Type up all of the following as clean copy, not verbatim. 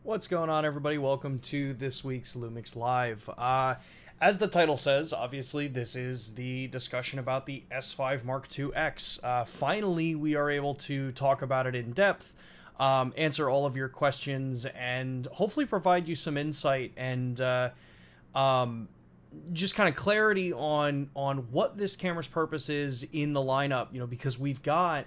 What's going on, everybody? Welcome to this week's LUMIX Live. As the title says, obviously, this is the discussion about the S5IIX. Finally, we are able to talk about it in depth, answer all of your questions, and hopefully provide you some insight and just kind of clarity on what this camera's purpose is in the lineup, because we've got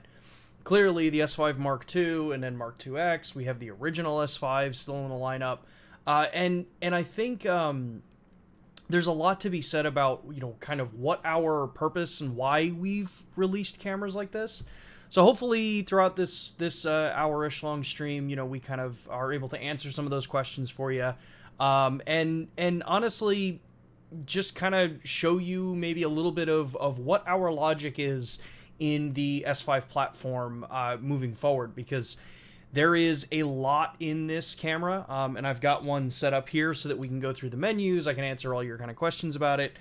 clearly the S5 Mark II and then Mark IIX. We have the original S5 still in the lineup. And I think there's a lot to be said about, kind of what our purpose and why we've released cameras like this. So hopefully throughout this hour-ish long stream, we kind of are able to answer some of those questions for you. And honestly, just kind of show you maybe a little bit of what our logic is in the S5 platform moving forward, because there is a lot in this camera, and I've got one set up here so that we can go through the menus. I can answer all your kind of questions about it.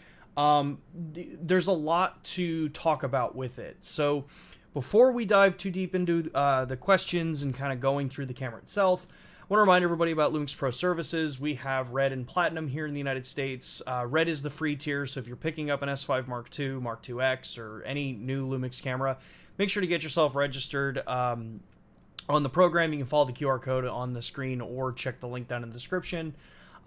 There's a lot to talk about with it. So before we dive too deep into the questions and kind of going through the camera itself, I want to remind everybody about LUMIX Pro services. We have Red and Platinum here in the United States. Red is the free tier, so if you're picking up an S5 Mark II, Mark IIX, or any new LUMIX camera, make sure to get yourself registered on the program. You can follow the QR code on the screen or check the link down in the description.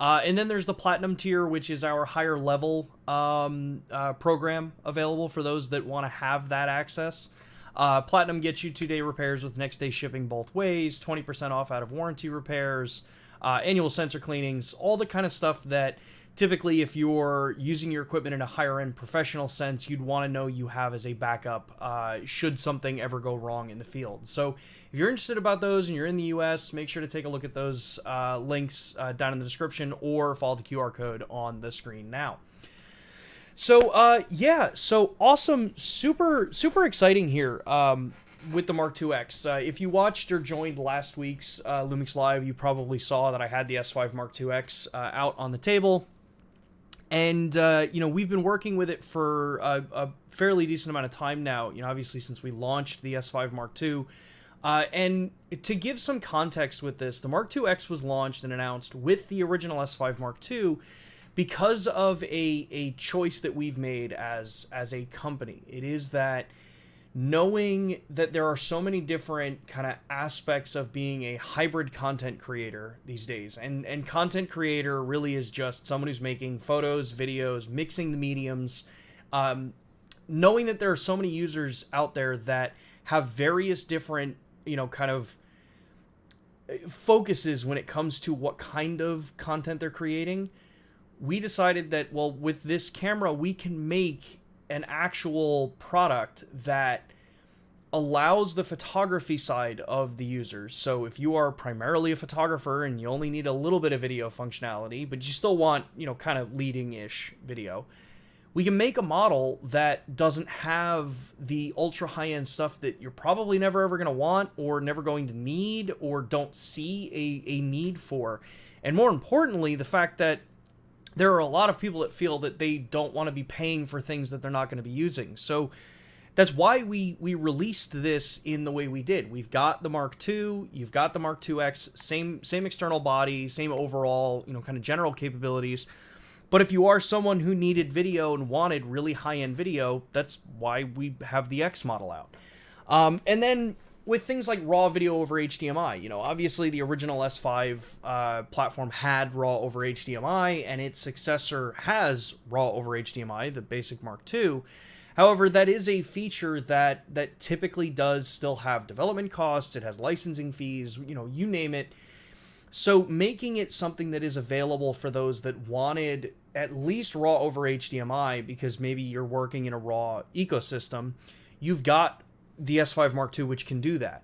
And then there's the Platinum tier, which is our higher level program available for those that want to have that access. Platinum gets you 2-day repairs with next-day shipping both ways, 20% off out of warranty repairs, annual sensor cleanings, all the kind of stuff that typically if you're using your equipment in a higher-end professional sense, you'd want to know you have as a backup should something ever go wrong in the field. So if you're interested about those and you're in the US, make sure to take a look at those links down in the description or follow the QR code on the screen now. So, so awesome, super exciting here with the Mark IIX. If you watched or joined last week's LUMIX Live, you probably saw that I had the S5 Mark IIX out on the table. And, we've been working with it for a fairly decent amount of time now, obviously since we launched the S5 Mark II. And to give some context with this, the Mark IIX was launched and announced with the original S5 Mark II, because of a choice that we've made as a company. It is that knowing that there are so many different kind of aspects of being a hybrid content creator these days, and content creator really is just someone who's making photos, videos, mixing the mediums, knowing that there are so many users out there that have various different, kind of focuses when it comes to what kind of content they're creating. We decided that, well, with this camera, we can make an actual product that allows the photography side of the users. So if you are primarily a photographer and you only need a little bit of video functionality, but you still want, kind of leading-ish video, we can make a model that doesn't have the ultra high-end stuff that you're probably never ever going to want or never going to need or don't see a need for. And more importantly, the fact that there are a lot of people that feel that they don't want to be paying for things that they're not going to be using. So that's why we released this in the way we did. We've got the Mark II, you've got the Mark IIX, same external body, same overall, kind of general capabilities. But if you are someone who needed video and wanted really high-end video, that's why we have the X model out. And then with things like RAW video over HDMI, obviously the original S5 platform had RAW over HDMI, and its successor has RAW over HDMI, the basic Mark II. However, that is a feature that typically does still have development costs. It has licensing fees, you name it. So making it something that is available for those that wanted at least RAW over HDMI, because maybe you're working in a RAW ecosystem, you've got the S5 Mark II, which can do that.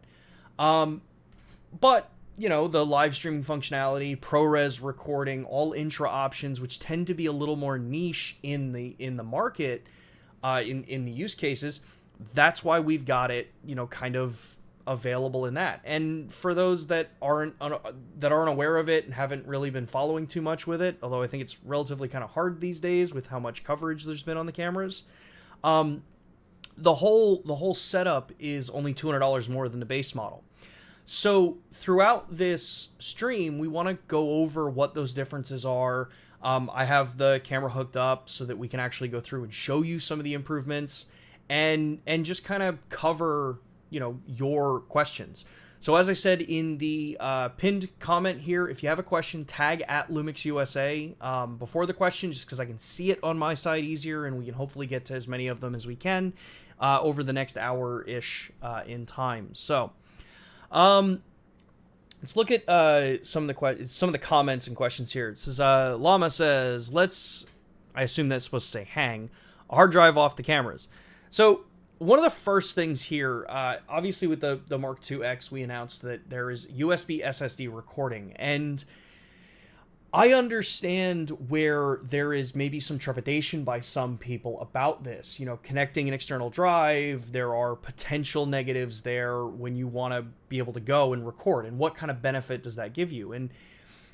But, the live streaming functionality, ProRes recording, All-Intra options, which tend to be a little more niche in the market, in the use cases, that's why we've got it, kind of available in that. And for those that aren't aware of it and haven't really been following too much with it, although I think it's relatively kind of hard these days with how much coverage there's been on the cameras, the whole setup is only $200 more than the base model. So throughout this stream, we want to go over what those differences are. I have the camera hooked up so that we can actually go through and show you some of the improvements and just kind of cover, your questions. So as I said in the pinned comment here, if you have a question, tag at LUMIX USA before the question, just because I can see it on my side easier, and we can hopefully get to as many of them as we can over the next hour-ish in time. So let's look at some of the comments and questions here. It says, Llama says, I assume that's supposed to say hang, a hard drive off the cameras. So one of the first things here, obviously with the Mark IIX, we announced that there is USB SSD recording, and I understand where there is maybe some trepidation by some people about this. Connecting an external drive, there are potential negatives there when you want to be able to go and record, and what kind of benefit does that give you? And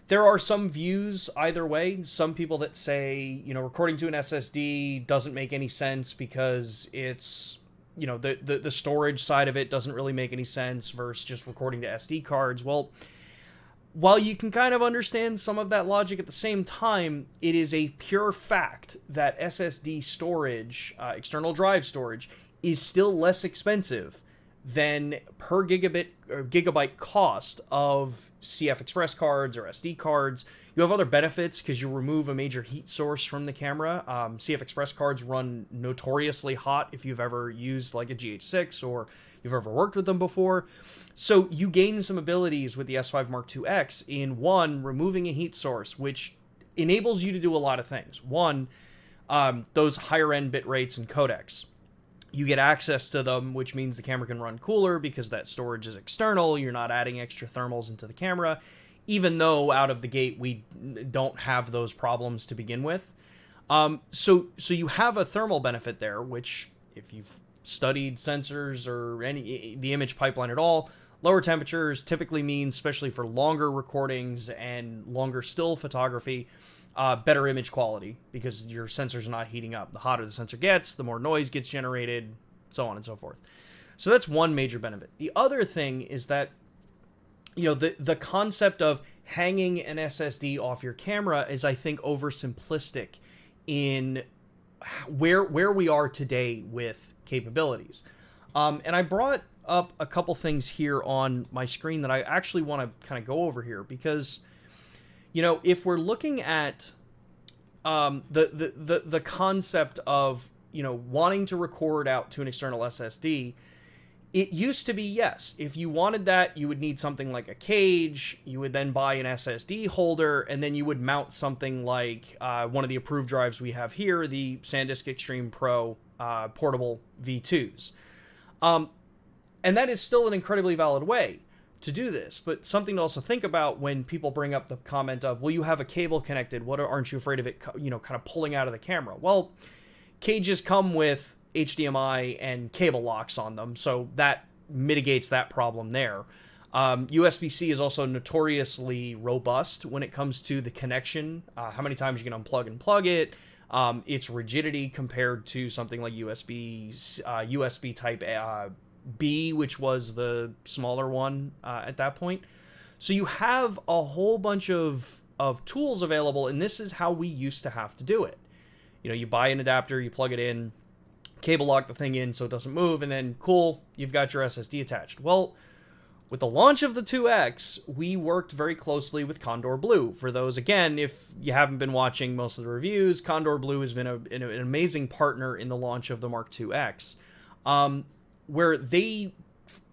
there are some views either way. Some people that say, recording to an SSD doesn't make any sense because it's, the storage side of it doesn't really make any sense versus just recording to SD cards. Well, while you can kind of understand some of that logic at the same time, it is a pure fact that SSD storage, external drive storage, is still less expensive than per gigabit or gigabyte cost of CF Express cards or SD cards. You have other benefits because you remove a major heat source from the camera. CF Express cards run notoriously hot if you've ever used like a GH6 or you've ever worked with them before. So you gain some abilities with the S5 Mark IIX in, one, removing a heat source, which enables you to do a lot of things. One, those higher end bit rates and codecs. You get access to them, which means the camera can run cooler because that storage is external. You're not adding extra thermals into the camera, even though out of the gate we don't have those problems to begin with. So you have a thermal benefit there, which if you've studied sensors or the image pipeline at all, lower temperatures typically means, especially for longer recordings and longer still photography, better image quality because your sensors are not heating up. The hotter the sensor gets, the more noise gets generated, so on and so forth. So that's one major benefit. The other thing is that, the concept of hanging an SSD off your camera is, I think, oversimplistic in where we are today with capabilities. And I brought up a couple things here on my screen that I actually want to kind of go over here because, if we're looking at the concept of, wanting to record out to an external SSD, it used to be, yes, if you wanted that, you would need something like a cage, you would then buy an SSD holder, and then you would mount something like one of the approved drives we have here, the SanDisk Extreme Pro portable V2s. And that is still an incredibly valid way to do this, but something to also think about when people bring up the comment of, well, you have a cable connected, aren't you afraid of it, kind of pulling out of the camera? Well, cages come with HDMI and cable locks on them, so that mitigates that problem there. USB-C is also notoriously robust when it comes to the connection, how many times you can unplug and plug it, its rigidity compared to something like USB type B, which was the smaller one at that point. So you have a whole bunch of tools available, and this is how we used to have to do it. You buy an adapter, you plug it in, cable lock the thing in so it doesn't move, and then cool, you've got your SSD attached. Well, with the launch of the 2X, we worked very closely with Kondor Blue. For those, again, if you haven't been watching most of the reviews, Kondor Blue has been an amazing partner in the launch of the Mark IIX, where they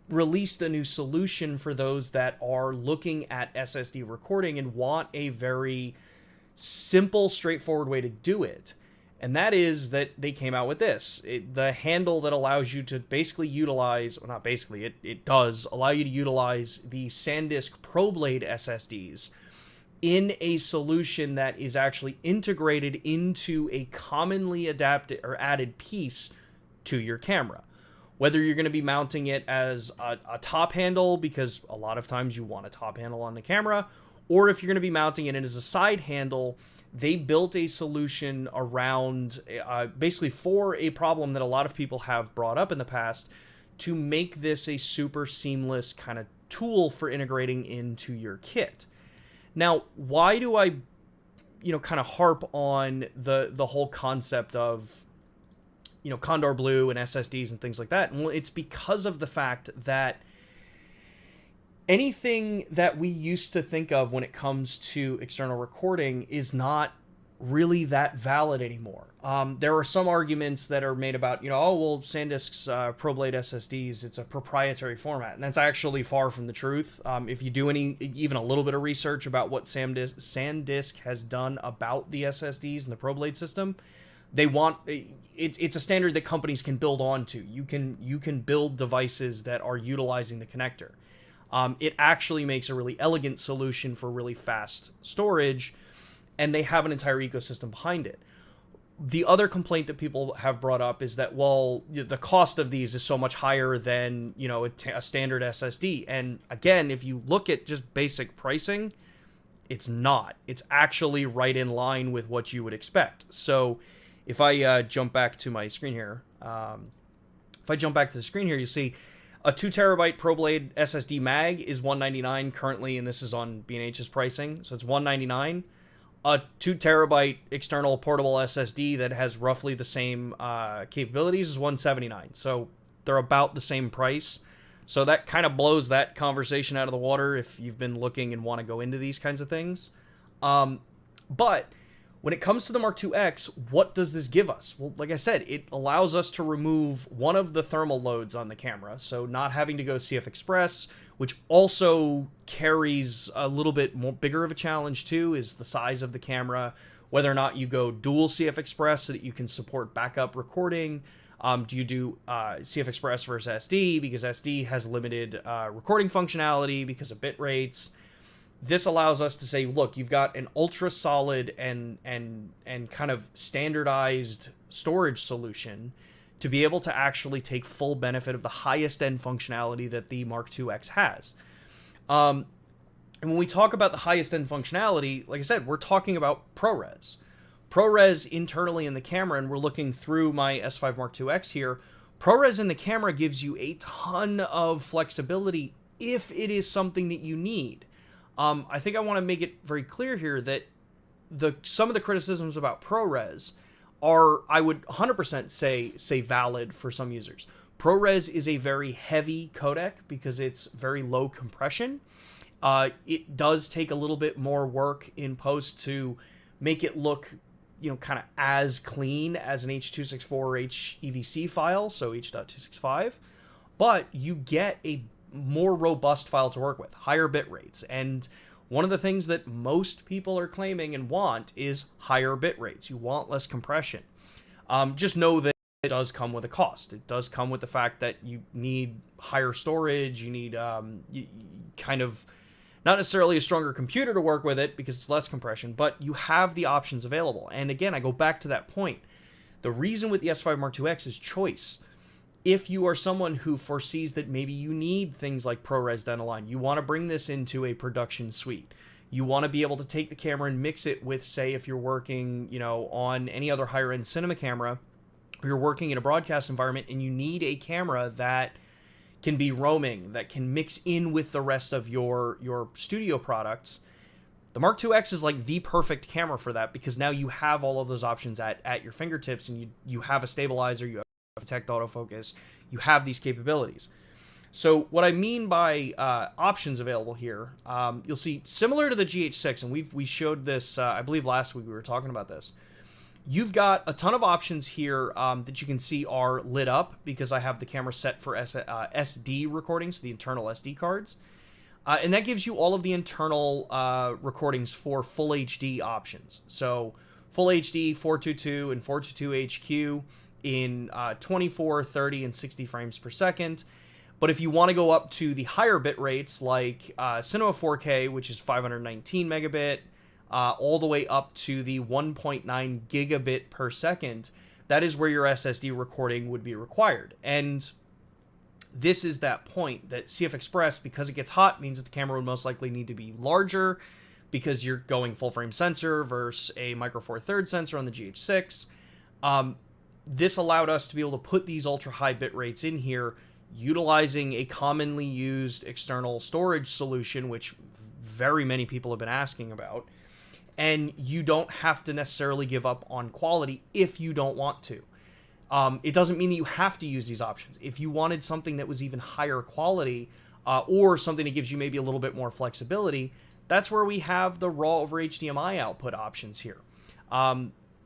released a new solution for those that are looking at SSD recording and want a very simple, straightforward way to do it. And that is that they came out with this. The handle that allows you to basically utilize, well, not basically, it does allow you to utilize the SanDisk ProBlade SSDs in a solution that is actually integrated into a commonly adapted or added piece to your camera. Whether you're going to be mounting it as a top handle, because a lot of times you want a top handle on the camera, or if you're going to be mounting it as a side handle, they built a solution around basically for a problem that a lot of people have brought up in the past to make this a super seamless kind of tool for integrating into your kit. Now, why do I, kind of harp on the whole concept of, Kondor Blue and SSDs and things like that? Well, it's because of the fact that anything that we used to think of when it comes to external recording is not really that valid anymore. There are some arguments that are made about, SanDisk's ProBlade SSDs, it's a proprietary format, and that's actually far from the truth. If you do even a little bit of research about what SanDisk has done about the SSDs and the ProBlade system, it's a standard that companies can build onto. You can build devices that are utilizing the connector. It actually makes a really elegant solution for really fast storage, and they have an entire ecosystem behind it. The other complaint that people have brought up is that, well, the cost of these is so much higher than, a standard SSD. And again, if you look at just basic pricing, it's not. It's actually right in line with what you would expect. So if I jump back to my screen here, you see a 2 terabyte ProBlade SSD mag is $199 currently, and this is on B&H's pricing, so it's $199. A 2 terabyte external portable SSD that has roughly the same capabilities is $179. So they're about the same price. So that kind of blows that conversation out of the water if you've been looking and want to go into these kinds of things. But when it comes to the Mark IIX, what does this give us? Well, like I said, it allows us to remove one of the thermal loads on the camera, so not having to go CF Express, which also carries a little bit more bigger of a challenge too, is the size of the camera, whether or not you go dual CF Express so that you can support backup recording. Do you do CF Express versus SD, because SD has limited recording functionality because of bit rates. This allows us to say, look, you've got an ultra solid and kind of standardized storage solution to be able to actually take full benefit of the highest end functionality that the Mark IIX has. And when we talk about the highest end functionality, like I said, we're talking about ProRes. ProRes internally in the camera, and we're looking through my S5 Mark IIX here. ProRes in the camera gives you a ton of flexibility if it is something that you need. I think I want to make it very clear here that some of the criticisms about ProRes are, I would 100% say valid for some users. ProRes is a very heavy codec because it's very low compression. It does take a little bit more work in post to make it look, kind of as clean as an H.264 or HEVC file, so H.265, but you get a more robust file to work with, higher bit rates. And one of the things that most people are claiming and want is higher bit rates. You want less compression. Just know that it does come with a cost. It does come with the fact that you need higher storage. You need kind of not necessarily a stronger computer to work with it because it's less compression, but you have the options available. And again, I go back to that point. The reason with the S5 Mark IIX is choice. If you are someone who foresees that maybe you need things like ProRes down the line, you want to bring this into a production suite. You want to be able to take the camera and mix it with, say, if you're working, on any other higher end cinema camera, or you're working in a broadcast environment and you need a camera that can be roaming, that can mix in with the rest of your studio products. The Mark IIX is like the perfect camera for that, because now you have all of those options at your fingertips, and you have a stabilizer, you have detect autofocus, you have these capabilities. So what I mean by options available here, you'll see similar to the GH6, and we showed this, I believe last week we were talking about this. You've got a ton of options here that you can see are lit up because I have the camera set for SD recording, so the internal SD cards. And that gives you all of the internal recordings for full HD options. So full HD, 422 and 422 HQ in 24, 30, and 60 frames per second. But if you want to go up to the higher bit rates like Cinema 4K, which is 519 megabit, all the way up to the 1.9 gigabit per second, that is where your SSD recording would be required. And this is that point that CF Express, because it gets hot, means that the camera would most likely need to be larger because you're going full frame sensor versus a Micro Four Thirds sensor on the GH6. This allowed us to be able to put these ultra high bit rates in here utilizing a commonly used external storage solution, which very many people have been asking about, and you don't have to necessarily give up on quality if you don't want to. It doesn't mean that you have to use these options. If you wanted something that was even higher quality, or something that gives you maybe a little bit more flexibility, that's where we have the RAW over HDMI output options here.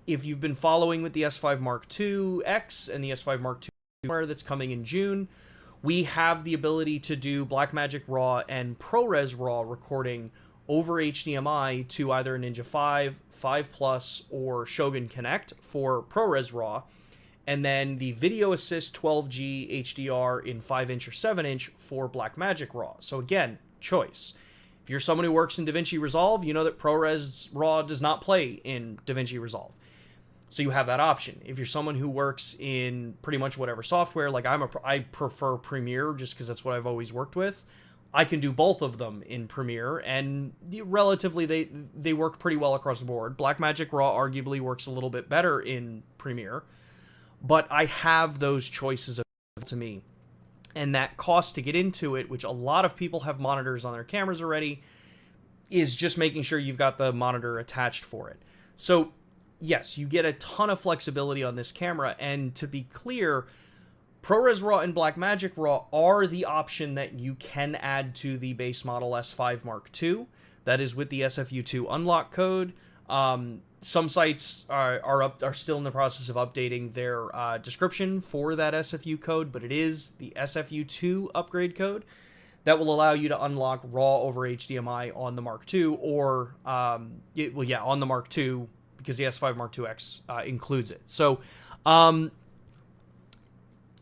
If you've been following with the S5IIX and the S5 Mark II that's coming in June, we have the ability to do Blackmagic RAW and ProRes RAW recording over HDMI to either Ninja 5, 5 Plus, or Shogun Connect for ProRes RAW, and then the Video Assist 12G HDR in 5" or 7" for Blackmagic RAW. So again, choice. If you're someone who works in DaVinci Resolve, you know that ProRes RAW does not play in DaVinci Resolve. So you have that option. If you're someone who works in pretty much whatever software, like I prefer Premiere just because that's what I've always worked with. I can do both of them in Premiere, and relatively they work pretty well across the board. Blackmagic RAW arguably works a little bit better in Premiere, but I have those choices available to me. And that cost to get into it, which a lot of people have monitors on their cameras already, is just making sure you've got the monitor attached for it. So yes, you get a ton of flexibility on this camera, and to be clear, ProRes RAW and Blackmagic RAW are the option that you can add to the base model S5 Mark II. That is with the SFU2 unlock code. Some sites are still in the process of updating their description for that SFU code, but it is the SFU2 upgrade code that will allow you to unlock RAW over HDMI on the Mark II, or on the Mark II, because the S5 Mark IIX includes it. So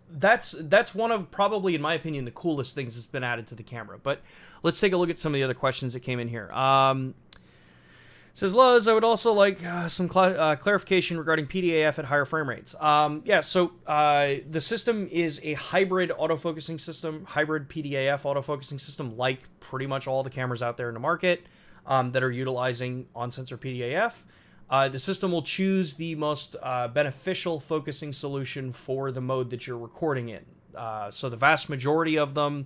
that's one of, probably in my opinion, the coolest things that's been added to the camera. But let's take a look at some of the other questions that came in here. Says Luz, I would also like some clarification regarding PDAF at higher frame rates. So the system is a hybrid autofocusing system, hybrid PDAF autofocusing system, like pretty much all the cameras out there in the market that are utilizing on-sensor PDAF. The system will choose the most beneficial focusing solution for the mode that you're recording in. So the vast majority of them,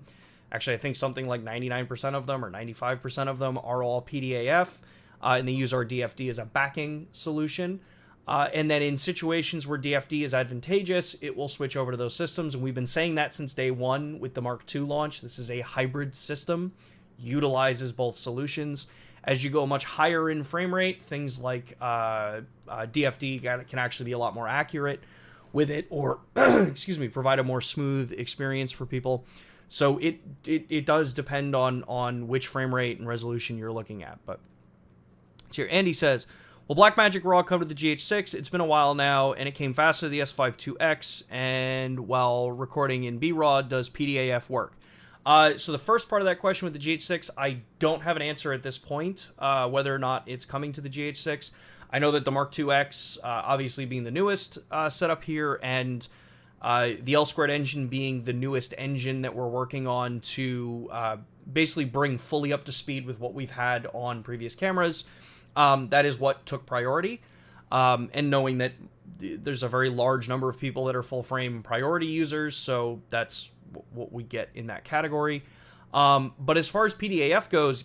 actually I think something like 99% of them or 95% of them are all PDAF. And they use our DFD as a backing solution. And then in situations where DFD is advantageous, it will switch over to those systems. And we've been saying that since day one with the Mark II launch. This is a hybrid system, utilizes both solutions. As you go much higher in frame rate, things like DFD can actually be a lot more accurate with it, or provide a more smooth experience for people. So it does depend on which frame rate and resolution you're looking at. But here, Andy says, will Blackmagic RAW come to the GH6? It's been a while now, and it came faster to the S5IIX, and while recording in BRAW, does PDAF work? So the first part of that question with the GH6, I don't have an answer at this point, whether or not it's coming to the GH6. I know that the Mark IIX, obviously being the newest setup here, and the L2 engine being the newest engine that we're working on to basically bring fully up to speed with what we've had on previous cameras. That is what took priority, and knowing that there's a very large number of people that are full frame priority users, so that's what we get in that category. But as far as PDAF goes,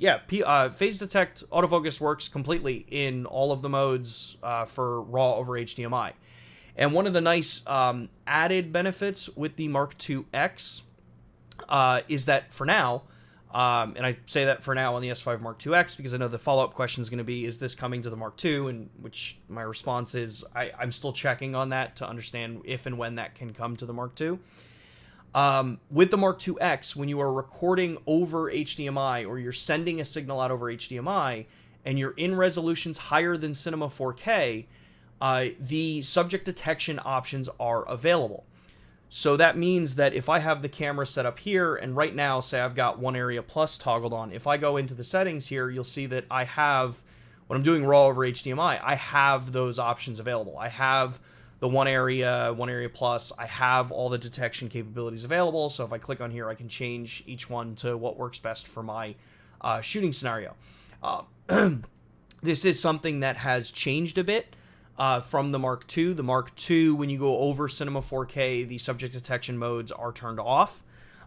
phase detect autofocus works completely in all of the modes for RAW over HDMI. And one of the nice added benefits with the Mark IIX is that for now, and I say that for now on the S5 Mark IIX because I know the follow-up question is going to be, is this coming to the Mark II? And which my response is, I'm still checking on that to understand if and when that can come to the Mark II. With the Mark IIX, when you are recording over HDMI or you're sending a signal out over HDMI and you're in resolutions higher than Cinema 4K, the subject detection options are available. So that means that if I have the camera set up here, and right now, say I've got one area plus toggled on, if I go into the settings here, you'll see that I have, when I'm doing RAW over HDMI, I have those options available. I have the one area plus, I have all the detection capabilities available. So if I click on here, I can change each one to what works best for my shooting scenario. This is something that has changed a bit from the Mark II. The Mark II, when you go over Cinema 4K, the subject detection modes are turned off.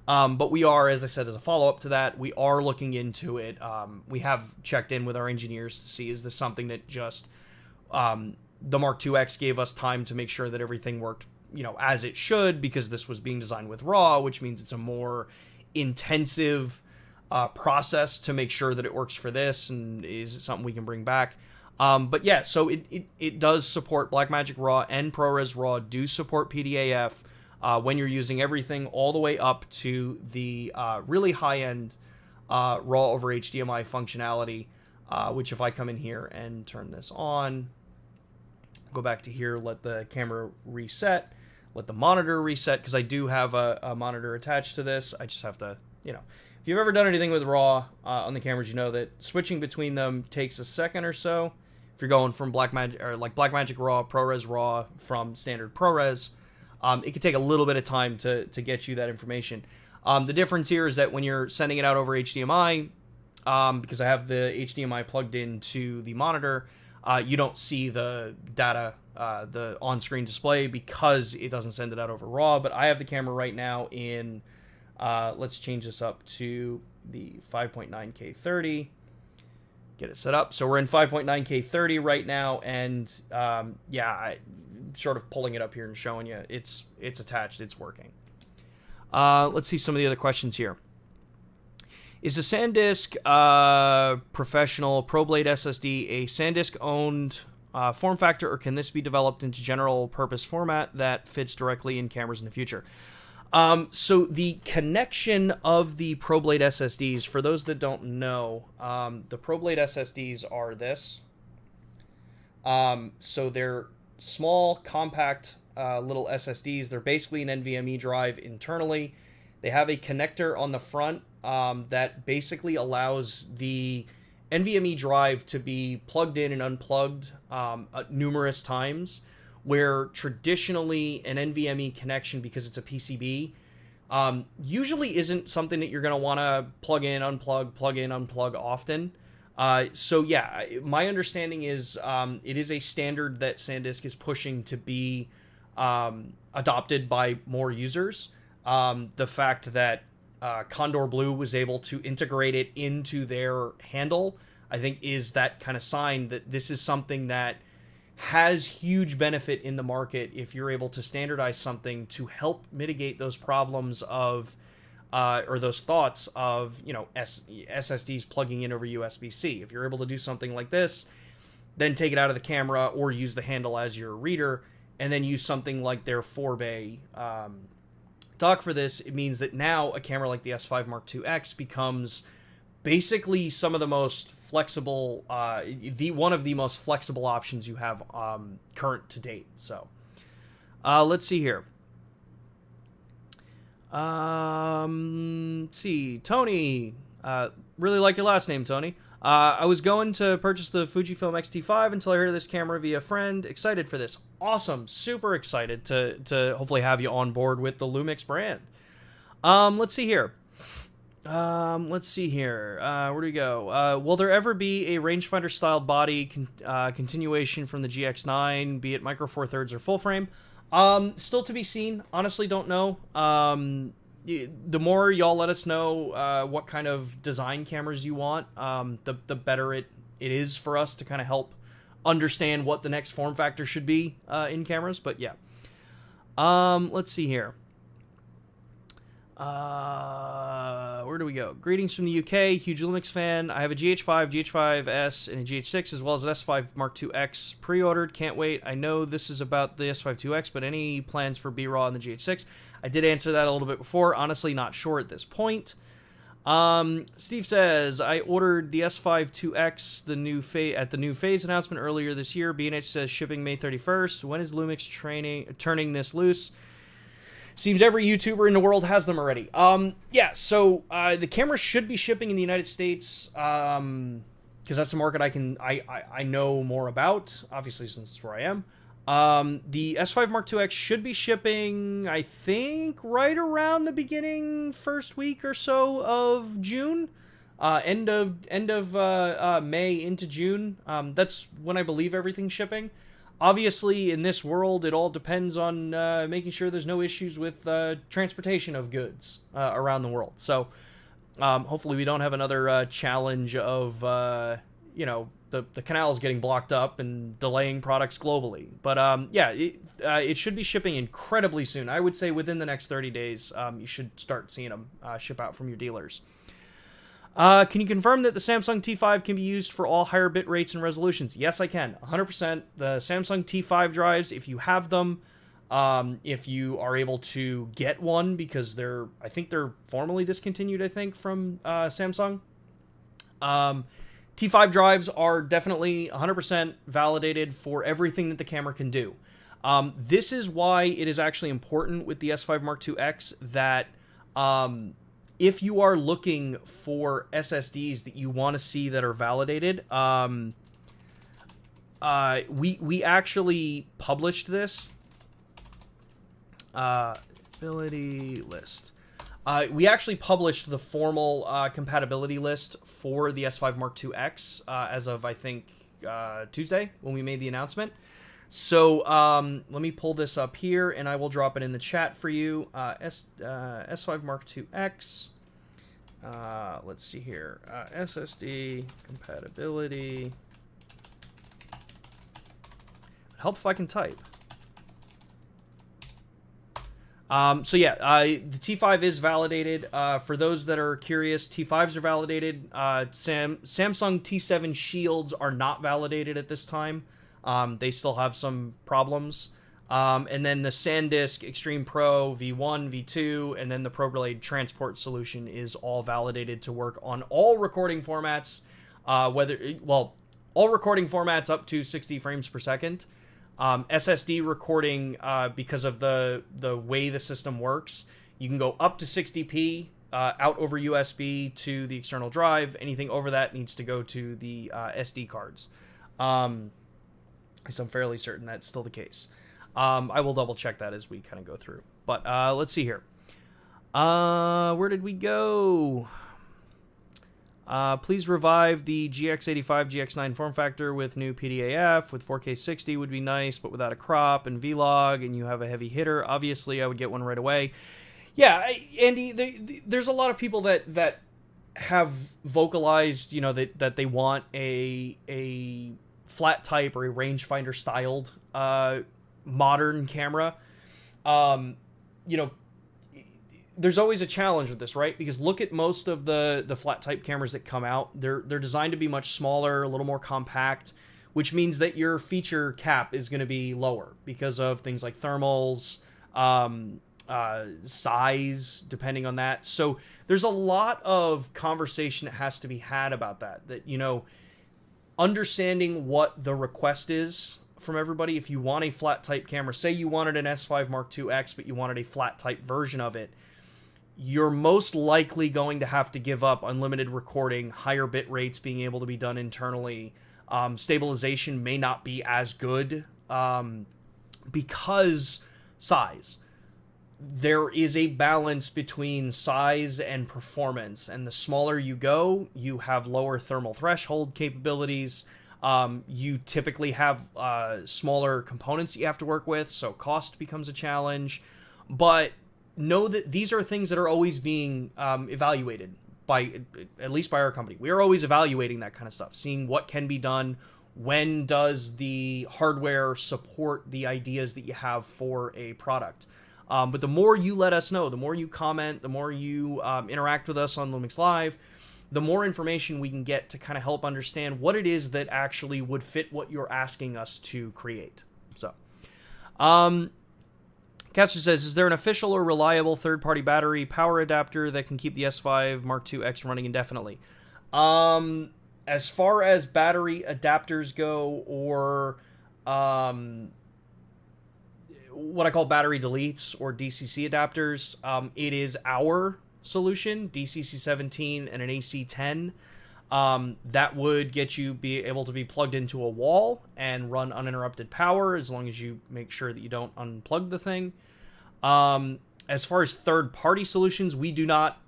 But we are, as I said, as a follow-up to that, we are looking into it. We have checked in with our engineers to see, is this something that just the Mark IIX gave us time to make sure that everything worked, as it should, because this was being designed with RAW, which means it's a more intensive process to make sure that it works for this, and is it something we can bring back? But yeah, so it does support Blackmagic RAW, and ProRes RAW do support PDAF when you're using everything all the way up to the really high-end RAW over HDMI functionality, which if I come in here and turn this on, go back to here, let the camera reset, let the monitor reset, because I do have a monitor attached to this. I just have to, if you've ever done anything with RAW on the cameras, you know that switching between them takes a second or so. If you're going from Blackmagic RAW, ProRes RAW from standard ProRes, it could take a little bit of time to get you that information. The difference here is that when you're sending it out over HDMI, because I have the HDMI plugged into the monitor, you don't see the data, the on-screen display, because it doesn't send it out over RAW. But I have the camera right now in, let's change this up to the 5.9K 30. Get it set up. So we're in 5.9K 30 right now, and yeah, I'm sort of pulling it up here and showing you it's attached, it's working. Let's see some of the other questions here. Is the SanDisk Professional ProBlade SSD a SanDisk owned form factor, or can this be developed into general purpose format that fits directly in cameras in the future? So the connection of the ProBlade SSDs, for those that don't know, the ProBlade SSDs are this. So they're small, compact little SSDs. They're basically an NVMe drive internally. They have a connector on the front that basically allows the NVMe drive to be plugged in and unplugged numerous times, where traditionally an NVMe connection, because it's a PCB, usually isn't something that you're going to want to plug in, unplug often. So yeah, my understanding is it is a standard that SanDisk is pushing to be adopted by more users. The fact that Kondor Blue was able to integrate it into their handle, I think, is that kind of sign that this is something that has huge benefit in the market if you're able to standardize something to help mitigate those problems of or those thoughts of SSDs plugging in over USB-C. If you're able to do something like this, then take it out of the camera or use the handle as your reader, and then use something like their 4-bay dock for this, it means that now a camera like the S5IIX becomes basically some of the most flexible, one of the most flexible options you have current to date. So let's see here. Let's see, Tony, really like your last name, Tony. I was going to purchase the Fujifilm X-T5 until I heard of this camera via a friend. Excited for this. Awesome. Super excited to hopefully have you on board with the LUMIX brand. Let's see here. Where do we go? Will there ever be a rangefinder styled body continuation from the GX9, be it micro four thirds or full frame? Still to be seen. Honestly, don't know. The more y'all let us know what kind of design cameras you want, the better it is for us to kind of help understand what the next form factor should be in cameras. But yeah. Let's see here. Where do we go? Greetings from the UK. Huge LUMIX fan. I have a GH5, GH5S, and a GH6, as well as an S5IIX pre-ordered. Can't wait. I know this is about the S5IIX, but any plans for BRAW on the GH6? I did answer that a little bit before. Honestly, not sure at this point. Steve says, I ordered the S5IIX at the new phase announcement earlier this year. B&H says shipping May 31st. When is LUMIX turning this loose? Seems every YouTuber in the world has them already. Yeah, so the camera should be shipping in the United States, because that's the market I know more about, obviously, since it's where I am. The S5IIX should be shipping, I think, right around the first week or so of June. End of May into June. That's when I believe everything's shipping. Obviously, in this world, it all depends on making sure there's no issues with transportation of goods around the world. So hopefully we don't have another challenge of, the canals getting blocked up and delaying products globally. But yeah, it should be shipping incredibly soon. I would say within the next 30 days, you should start seeing them ship out from your dealers. Can you confirm that the Samsung T5 can be used for all higher bit rates and resolutions? Yes, I can. 100%. The Samsung T5 drives, if you have them, if you are able to get one, because I think they're formally discontinued, from Samsung. T5 drives are definitely 100% validated for everything that the camera can do. This is why it is actually important with the S5IIX that if you are looking for SSDs that you want to see that are validated, we actually published this ability list. We actually published the formal compatibility list for the S5IIX as of, I think, Tuesday when we made the announcement. So let me pull this up here, and I will drop it in the chat for you. S5IIX. Let's see here. SSD compatibility. Help if I can type. So yeah, the T5 is validated. For those that are curious, T5s are validated. Samsung T7 Shields are not validated at this time. They still have some problems. And then the SanDisk Extreme Pro V1, V2, and then the ProBlade transport solution is all validated to work on all recording formats, all recording formats up to 60 frames per second. SSD recording, because of the way the system works, you can go up to 60p out over USB to the external drive. Anything over that needs to go to the SD cards. So I'm fairly certain that's still the case. I will double check that as we kind of go through. But let's see here. Where did we go? Please revive the GX85, GX9 form factor with new PDAF. With 4K 60 would be nice, but without a crop and vlog, and you have a heavy hitter. Obviously, I would get one right away. Yeah, Andy, there's a lot of people that have vocalized, that they want a flat type or a rangefinder styled modern camera. There's always a challenge with this, right? Because look at most of the flat type cameras that come out. They're designed to be much smaller, a little more compact, which means that your feature cap is going to be lower because of things like thermals, size, depending on that. So there's a lot of conversation that has to be had about that, understanding what the request is from everybody. If you want a flat type camera, say you wanted an S5IIX, but you wanted a flat type version of it, you're most likely going to have to give up unlimited recording, higher bit rates being able to be done internally. Stabilization may not be as good because size. There is a balance between size and performance, and the smaller you go, you have lower thermal threshold capabilities. You typically have smaller components that you have to work with, so cost becomes a challenge. But know that these are things that are always being evaluated at least by our company. We are always evaluating that kind of stuff, seeing what can be done. When does the hardware support the ideas that you have for a product? But the more you let us know, the more you comment, the more you interact with us on LUMIX Live, the more information we can get to kind of help understand what it is that actually would fit what you're asking us to create. So, Caster says, is there an official or reliable third-party battery power adapter that can keep the S5IIX running indefinitely? As far as battery adapters go, or what I call battery deletes or DCC adapters, it is our solution, DCC17 and an AC10. That would get you be able to be plugged into a wall and run uninterrupted power, as long as you make sure that you don't unplug the thing. As far as third-party solutions, we do not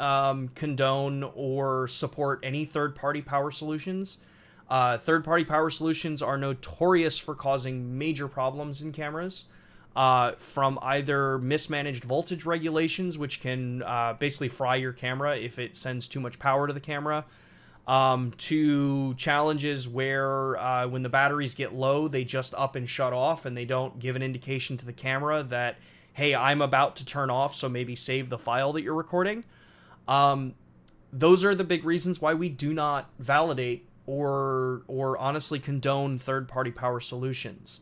condone or support any third-party power solutions. Third-party power solutions are notorious for causing major problems in cameras, from either mismanaged voltage regulations, which can basically fry your camera if it sends too much power to the camera, to challenges where when the batteries get low, they just up and shut off, and they don't give an indication to the camera that, hey, I'm about to turn off, so maybe save the file that you're recording. Those are the big reasons why we do not validate or honestly condone third-party power solutions.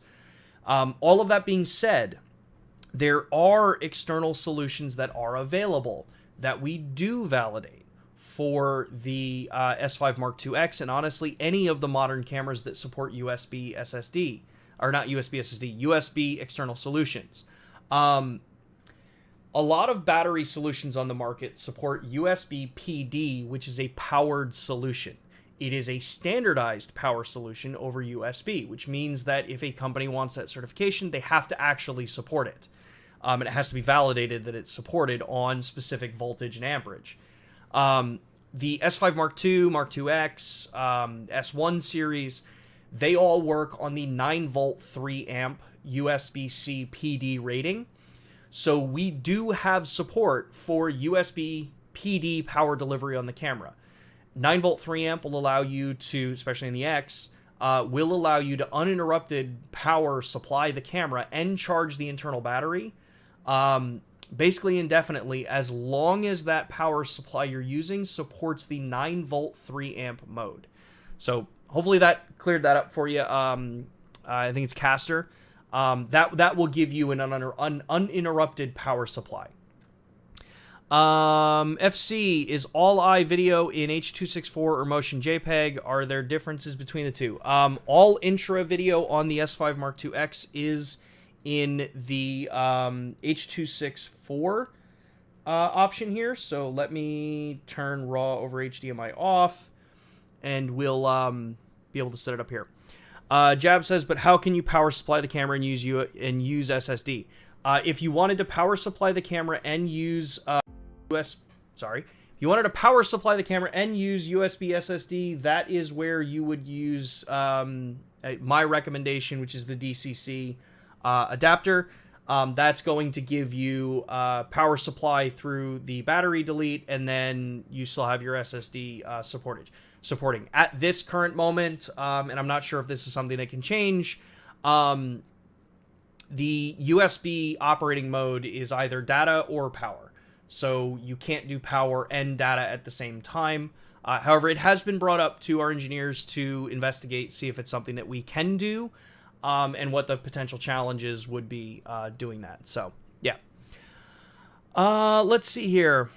All of that being said, there are external solutions that are available that we do validate for the S5IIX, and honestly any of the modern cameras that support USB SSD, or not USB SSD, USB external solutions. A lot of battery solutions on the market support USB PD, which is a powered solution. It is a standardized power solution over USB, which means that if a company wants that certification, they have to actually support it. And it has to be validated that it's supported on specific voltage and amperage. The S5 Mark II, Mark IIX, S1 series, they all work on the 9-volt 3-amp USB-C PD rating. So we do have support for USB PD power delivery on the camera. 9-volt 3-amp will allow you to, especially in the X, will allow you to uninterrupted power supply the camera and charge the internal battery, basically indefinitely, as long as that power supply you're using supports the 9-volt 3-amp mode. So hopefully that cleared that up for you. I think it's Caster. That will give you an uninterrupted power supply. FC, is all-eye video in H.264 or motion JPEG? Are there differences between the two? All-Intra video on the S5 Mark IIX is in the H.264 option here. So let me turn RAW over HDMI off, and we'll be able to set it up here. Jab says, but how can you power supply the camera and use SSD? If you wanted to power supply the camera and use if you wanted to power supply the camera and use USB SSD, that is where you would use my recommendation, which is the DCC adapter. That's going to give you power supply through the battery delete, and then you still have your SSD supporting. At this current moment, and I'm not sure if this is something that can change, the USB operating mode is either data or power. So you can't do power and data at the same time. However, it has been brought up to our engineers to investigate, see if it's something that we can do, and what the potential challenges would be doing that. So, yeah. Let's see here.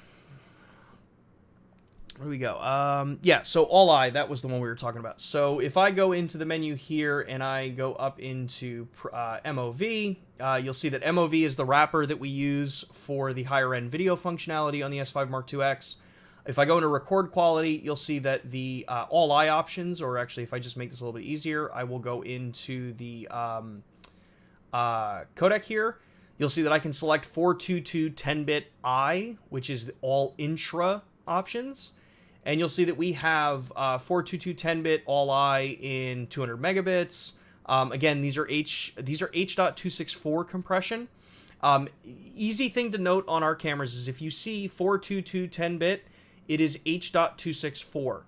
Where do we go? Yeah, so all-eye, that was the one we were talking about. So if I go into the menu here and I go up into MOV, you'll see that MOV is the wrapper that we use for the higher-end video functionality on the S5 Mark IIX. If I go into record quality, you'll see that the all-eye options, or actually if I just make this a little bit easier, I will go into the codec here. You'll see that I can select 422 10-bit I, which is the All-Intra options. And you'll see that we have 422 10-bit all-eye in 200 megabits. Again, these are H.264 compression. Easy thing to note on our cameras is if you see 422 10-bit, it is H.264.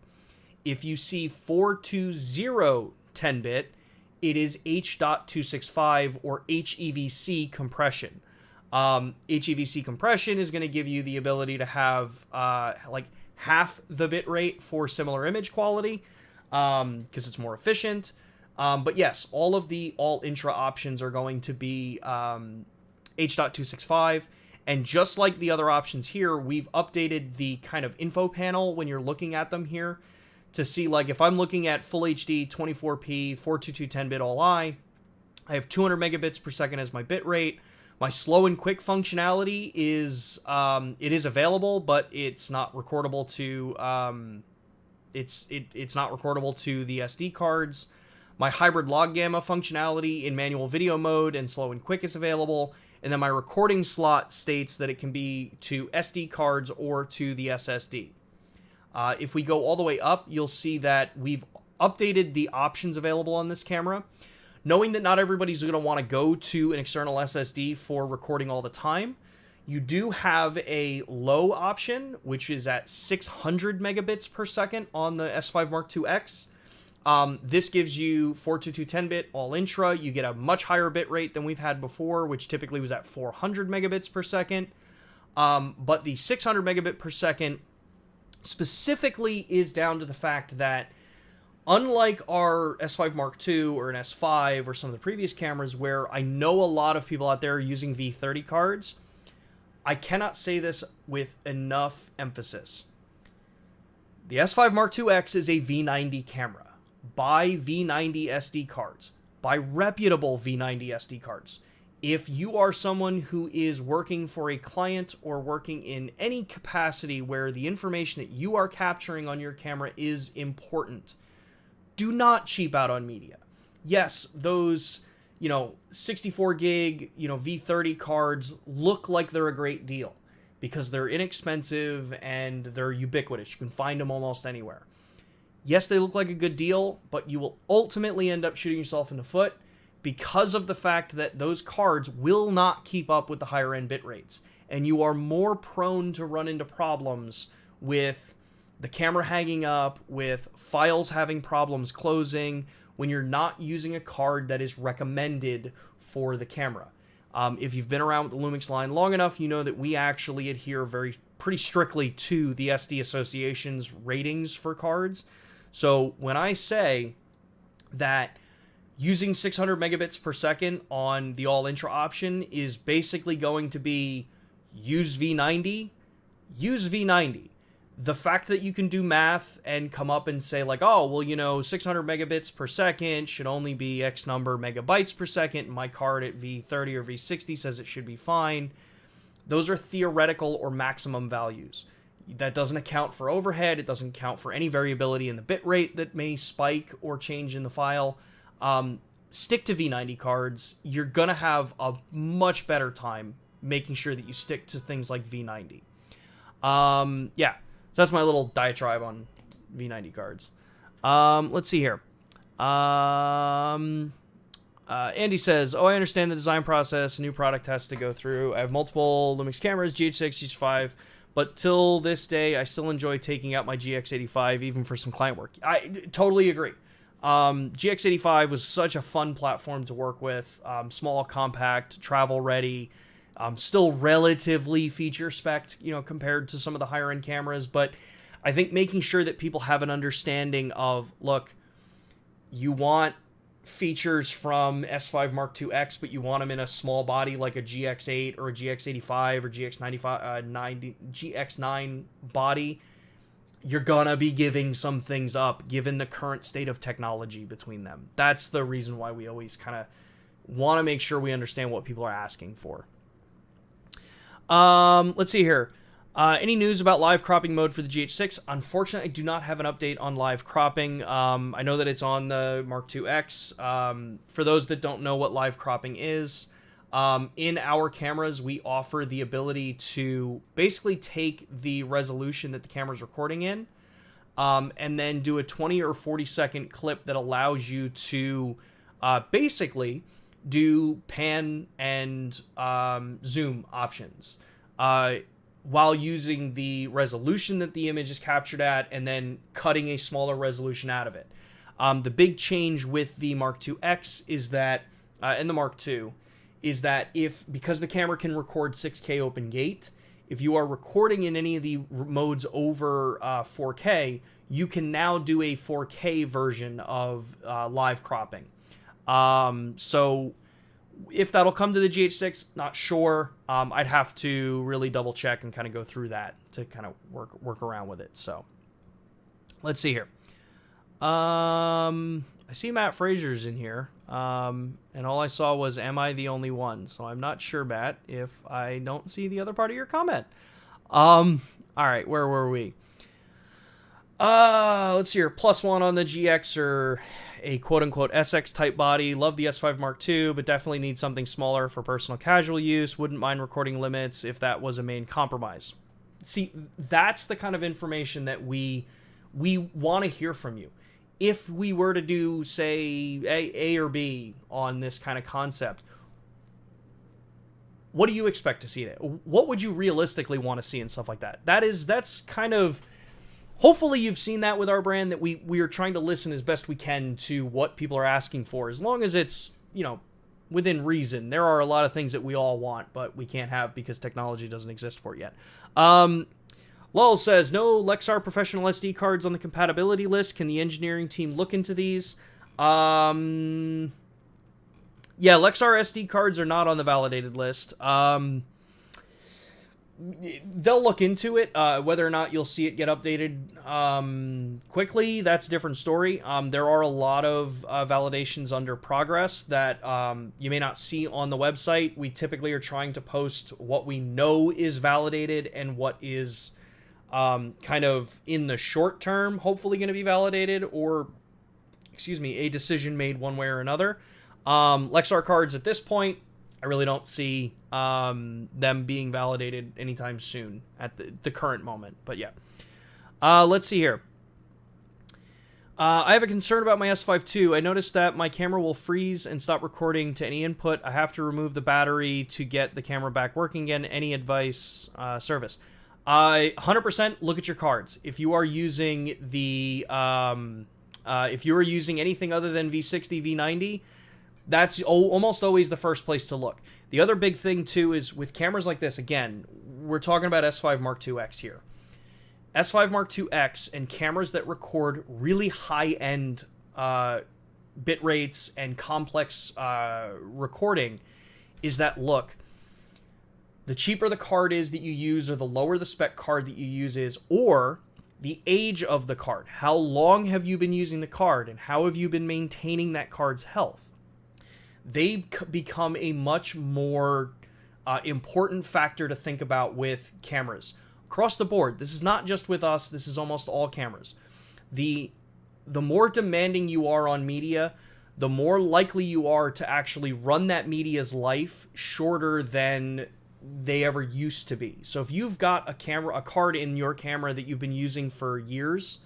If you see 420 10-bit, it is H.265 or HEVC compression. HEVC compression is going to give you the ability to have like half the bit rate for similar image quality, because it's more efficient. But yes, all of the All-Intra options are going to be H.265, and just like the other options here, we've updated the kind of info panel when you're looking at them here to see, like, if I'm looking at Full HD 24p 422 10-bit all-eye, I have 200 megabits per second as my bit rate. My slow and quick functionality is it is available, but it's not recordable to it's not recordable to the SD cards. My hybrid log gamma functionality in manual video mode and slow and quick is available, and then my recording slot states that it can be to SD cards or to the SSD. If we go all the way up, you'll see that we've updated the options available on this camera. Knowing that not everybody's going to want to go to an external SSD for recording all the time, you do have a low option, which is at 600 megabits per second on the S5IIX. This gives you 422 10-bit All-Intra. You get a much higher bit rate than we've had before, which typically was at 400 megabits per second. But the 600 megabit per second specifically is down to the fact that unlike our S5 Mark II or an S5 or some of the previous cameras where I know a lot of people out there are using V30 cards, I cannot say this with enough emphasis. The S5 Mark IIX is a V90 camera. Buy V90 SD cards. Buy reputable V90 SD cards. If you are someone who is working for a client or working in any capacity where the information that you are capturing on your camera is important, do not cheap out on media. Yes, those, 64 gig, V30 cards look like they're a great deal because they're inexpensive and they're ubiquitous. You can find them almost anywhere. Yes, they look like a good deal, but you will ultimately end up shooting yourself in the foot because of the fact that those cards will not keep up with the higher end bit rates. And you are more prone to run into problems with the camera hanging up, with files having problems closing, when you're not using a card that is recommended for the camera. If you've been around with the LUMIX line long enough, you know that we actually adhere pretty strictly to the SD Association's ratings for cards. So when I say that using 600 megabits per second on the All-Intra option is basically going to be use V90, use V90. The fact that you can do math and come up and say like, oh, well, 600 megabits per second should only be X number megabytes per second. My card at V30 or V60 says it should be fine. Those are theoretical or maximum values. That doesn't account for overhead. It doesn't account for any variability in the bit rate that may spike or change in the file. Stick to V90 cards. You're going to have a much better time making sure that you stick to things like V90. Yeah. So that's my little diatribe on V90 cards. Let's see here. Andy says, I understand the design process a new product has to go through. I have multiple LUMIX cameras, GH6, GH5, but till this day, I still enjoy taking out my GX85 even for some client work. I totally agree. GX85 was such a fun platform to work with. Small, compact, travel ready. Still relatively feature spec'd, compared to some of the higher end cameras, but I think making sure that people have an understanding of, look, you want features from S5 Mark IIX, but you want them in a small body like a GX8 or a GX85 or GX9 body, you're gonna be giving some things up given the current state of technology between them. That's the reason why we always kind of want to make sure we understand what people are asking for. Let's see here. Any news about live cropping mode for the GH6? Unfortunately, I do not have an update on live cropping. I know that it's on the Mark IIX. For those that don't know what live cropping is, in our cameras, we offer the ability to basically take the resolution that the camera's recording in, and then do a 20 or 40 second clip that allows you to basically do pan and zoom options while using the resolution that the image is captured at and then cutting a smaller resolution out of it. The big change with the Mark IIX is that, and the Mark II, is that because the camera can record 6K open gate, if you are recording in any of the modes over 4K, you can now do a 4K version of live cropping. So if that'll come to the GH6, not sure. I'd have to really double check and kind of go through that to kind of work around with it. So let's see here. I see Matt Fraser's in here. And all I saw was, am I the only one? So I'm not sure, Matt, if I don't see the other part of your comment. All right, where were we? Let's see here. +1 on the GX, or a quote-unquote SX type body. Love the S5 Mark II, but definitely need something smaller for personal casual use. Wouldn't mind recording limits if that was a main compromise. See, that's the kind of information that we want to hear from you. if we were to do, say, A or B on this kind of concept, what do you expect to see? What would you realistically want to see and stuff like that? That's kind of... Hopefully you've seen that with our brand, that we are trying to listen as best we can to what people are asking for, as long as it's, you know, within reason. There are a lot of things that we all want, but we can't have because technology doesn't exist for it yet. Lol says, no Lexar professional SD cards on the compatibility list. Can the engineering team look into these? Yeah, Lexar SD cards are not on the validated list. They'll look into it. Whether or not you'll see it get updated quickly, that's a different story. There are a lot of validations under progress that you may not see on the website. We typically are trying to post what we know is validated and what is kind of in the short term hopefully going to be validated, or, excuse me, a decision made one way or another. Lexar cards at this point, I really don't see them being validated anytime soon at the current moment. But yeah. Let's see here. I have a concern about my S5 II. I noticed that my camera will freeze and stop recording to any input. I have to remove the battery to get the camera back working again. Any advice? Service. 100% look at your cards. If you are using the... if you are using anything other than V60, V90... that's almost always the first place to look. The other big thing, too, is with cameras like this, again, we're talking about S5IIX here. S5IIX and cameras that record really high-end bit rates and complex recording is that, look, the cheaper the card is that you use, or the lower the spec card that you use is, or the age of the card. How long have you been using the card, and how have you been maintaining that card's health? They become a much more important factor to think about with cameras. Across the board, this is not just with us, this is almost all cameras. The more demanding you are on media, the more likely you are to actually run that media's life shorter than they ever used to be. So if you've got a card in your camera that you've been using for years,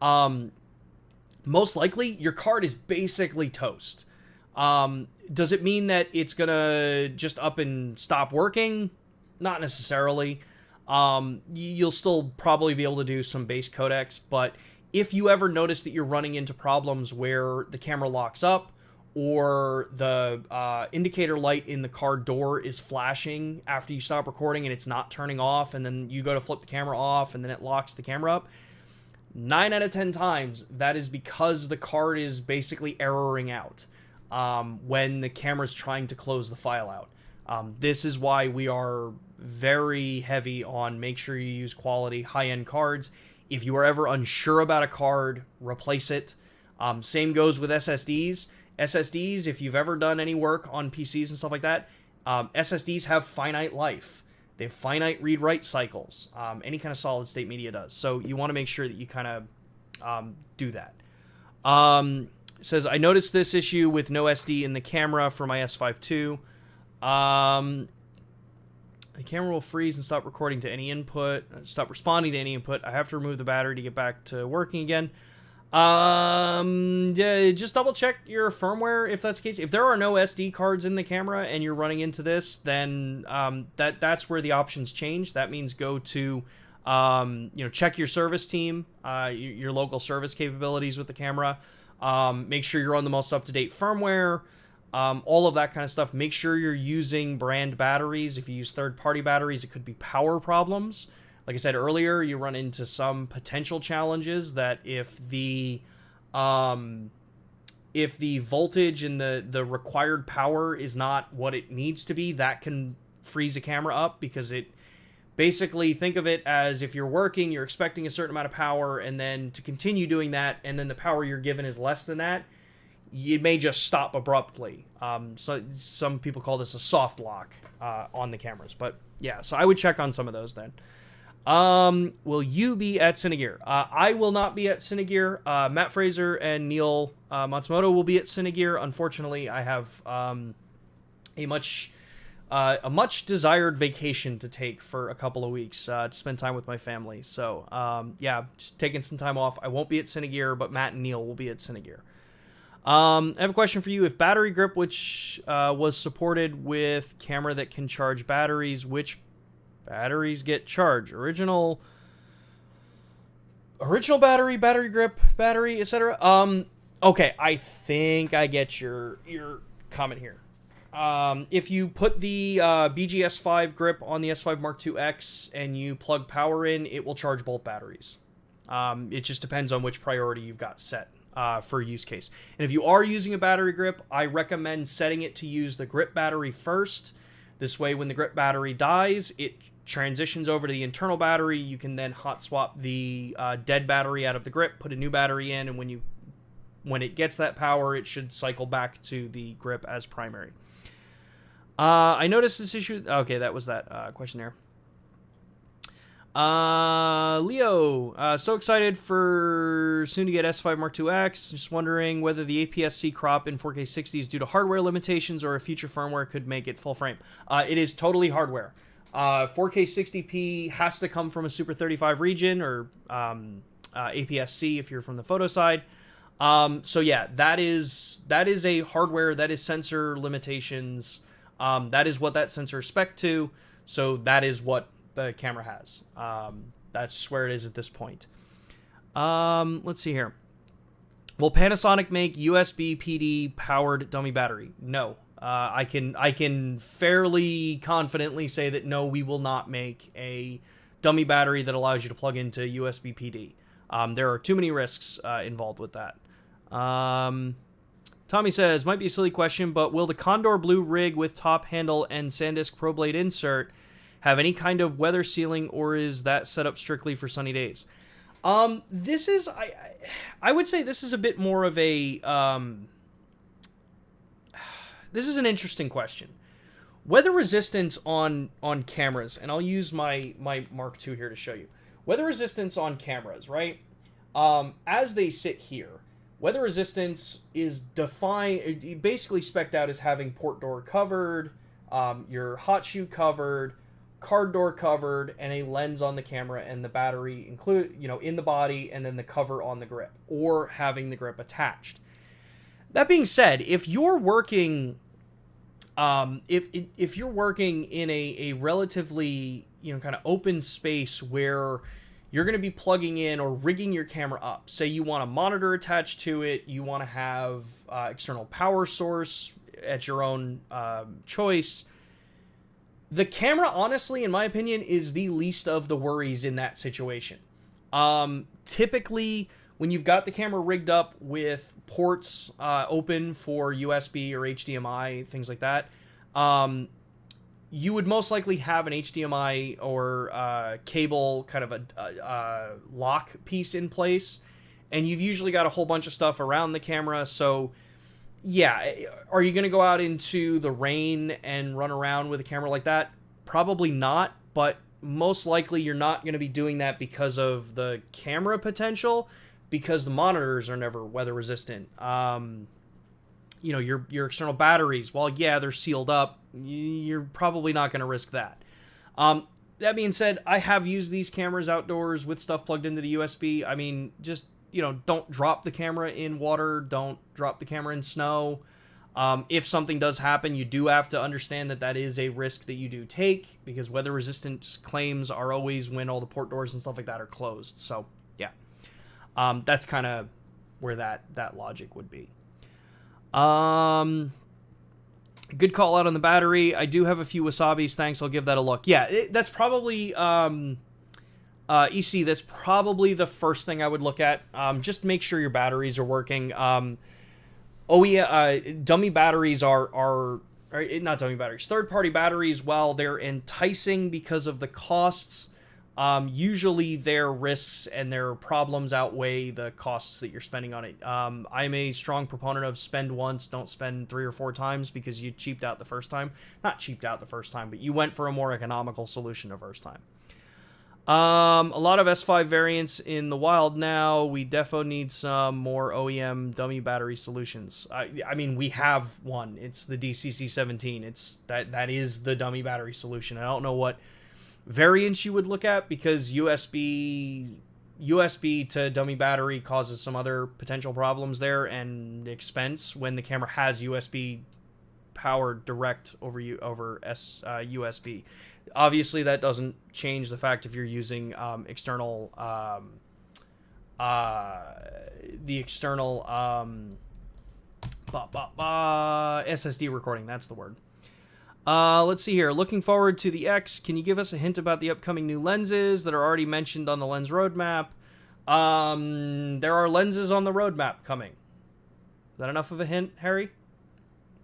most likely your card is basically toast. Does it mean that it's gonna just up and stop working? Not necessarily. You'll still probably be able to do some base codecs, but if you ever notice that you're running into problems where the camera locks up, or the indicator light in the card door is flashing after you stop recording and it's not turning off, and then you go to flip the camera off and then it locks the camera up, 9 out of 10 times that is because the card is basically erroring out. When the camera's trying to close the file out. This is why we are very heavy on make sure you use quality, high-end cards. If you are ever unsure about a card, replace it. Same goes with SSDs. SSDs, if you've ever done any work on PCs and stuff like that, SSDs have finite life. They have finite read-write cycles. Any kind of solid-state media does. So you want to make sure that you kind of do that. Says, I noticed this issue with no SD in the camera for my S5 II. The camera will freeze and stop recording to any input, stop responding to any input. I have to remove the battery to get back to working again. Just double check your firmware if that's the case. If there are no SD cards in the camera and you're running into this, then that's where the options change. That means go to check your service team, your local service capabilities with the camera. Make sure you're on the most up-to-date firmware, all of that kind of stuff. Make sure you're using brand batteries. If you use third-party batteries, it could be power problems. Like I said earlier, you run into some potential challenges that if the voltage and the required power is not what it needs to be, that can freeze a camera up, because it basically, think of it as if you're working, you're expecting a certain amount of power, and then to continue doing that, and then the power you're given is less than that, it may just stop abruptly. So some people call this a soft lock on the cameras. But yeah, so I would check on some of those then. Will you be at Cinegear? I will not be at Cinegear. Matt Fraser and Neil Matsumoto will be at Cinegear. Unfortunately, I have a much a much desired vacation to take for a couple of weeks to spend time with my family. So yeah, just taking some time off. I won't be at Cinegear, but Matt and Neil will be at Cinegear. I have a question for you. If battery grip, which was supported with camera that can charge batteries, which batteries get charged? Original battery grip, battery, etc. Okay, I think I get your comment here. If you put the BGS5 grip on the S5 Mark IIX and you plug power in, it will charge both batteries. It just depends on which priority you've got set for use case. And if you are using a battery grip, I recommend setting it to use the grip battery first. This way, when the grip battery dies, it transitions over to the internal battery. You can then hot swap the dead battery out of the grip, put a new battery in, and when it gets that power, it should cycle back to the grip as primary. I noticed this issue. Okay, that was that question there. Leo, so excited for soon to get S5 Mark IIX. Just wondering whether the APS-C crop in 4K 60 is due to hardware limitations or a future firmware could make it full frame. It is totally hardware. 4K 60p has to come from a Super 35 region or APS-C if you're from the photo side. So yeah, that is a hardware, that is sensor limitations. That is what that sensor is spec to. So that is what the camera has. That's where it is at this point. Let's see here. Will Panasonic make USB PD powered dummy battery? No. I can fairly confidently say that no, we will not make a dummy battery that allows you to plug into USB PD. There are too many risks involved with that. Tommy says, might be a silly question, but will the Kondor Blue rig with top handle and SanDisk ProBlade insert have any kind of weather sealing, or is that set up strictly for sunny days? This is, I would say this is a bit more of a, this is an interesting question. Weather resistance on cameras, and I'll use my Mark II here to show you. Weather resistance on cameras, right? As they sit here, weather resistance is defined, basically spec'd out as having port door covered, your hot shoe covered, card door covered, and a lens on the camera and the battery included, in the body, and then the cover on the grip, or having the grip attached. That being said, if you're working, if you're working in a relatively, kind of open space where you're going to be plugging in or rigging your camera up, say you want a monitor attached to it, you want to have external power source at your own choice, the camera, honestly, in my opinion, is the least of the worries in that situation. Typically, when you've got the camera rigged up with ports open for USB or HDMI, things like that, you would most likely have an HDMI or cable kind of a lock piece in place, and you've usually got a whole bunch of stuff around the camera. So yeah, are you going to go out into the rain and run around with a camera like that? Probably not, but most likely you're not going to be doing that because of the camera potential, because the monitors are never weather resistant. Your external batteries, while yeah, they're sealed up, you're probably not going to risk that. That being said, I have used these cameras outdoors with stuff plugged into the USB. I mean, just, don't drop the camera in water. Don't drop the camera in snow. If something does happen, you do have to understand that is a risk that you do take, because weather resistance claims are always when all the port doors and stuff like that are closed. So yeah, that's kind of where that logic would be. Good call out on the battery. I do have a few Wasabis. Thanks. I'll give that a look. Yeah, that's probably, EC, that's probably the first thing I would look at. Just make sure your batteries are working. Dummy batteries are not dummy batteries. Third-party batteries, while they're enticing because of the costs, usually their risks and their problems outweigh the costs that you're spending on it. I'm a strong proponent of spend once, don't spend 3 or 4 times, because you cheaped out the first time. Not cheaped out the first time, but you went for a more economical solution the first time. A lot of S5 variants in the wild now. We defo need some more OEM dummy battery solutions. I mean, we have one. It's the DCC17. That is the dummy battery solution. I don't know what variants you would look at, because USB to dummy battery causes some other potential problems there, and expense when the camera has USB power direct over USB. Obviously, that doesn't change the fact if you're using external SSD recording. That's the word. Let's see here. Looking forward to the X. Can you give us a hint about the upcoming new lenses that are already mentioned on the lens roadmap? There are lenses on the roadmap coming. Is that enough of a hint, Harry?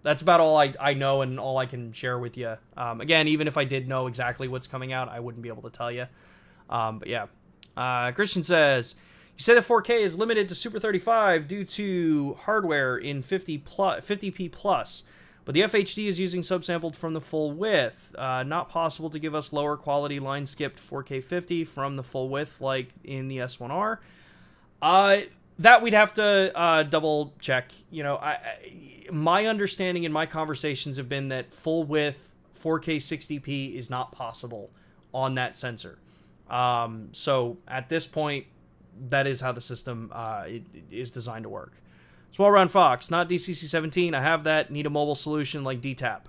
That's about all I know and all I can share with you. Again, even if I did know exactly what's coming out, I wouldn't be able to tell you. But yeah. Christian says, you say the 4K is limited to Super 35 due to hardware in 50p plus, but the FHD is using subsampled from the full width. Not possible to give us lower quality line skipped 4K 50 from the full width like in the S1R. That we'd have to double check. You know, my understanding in my conversations have been that full width 4K 60p is not possible on that sensor. So at this point, that is how the system is designed to work. Small Round Fox, not DCC17. I have that. Need a mobile solution like DTAP.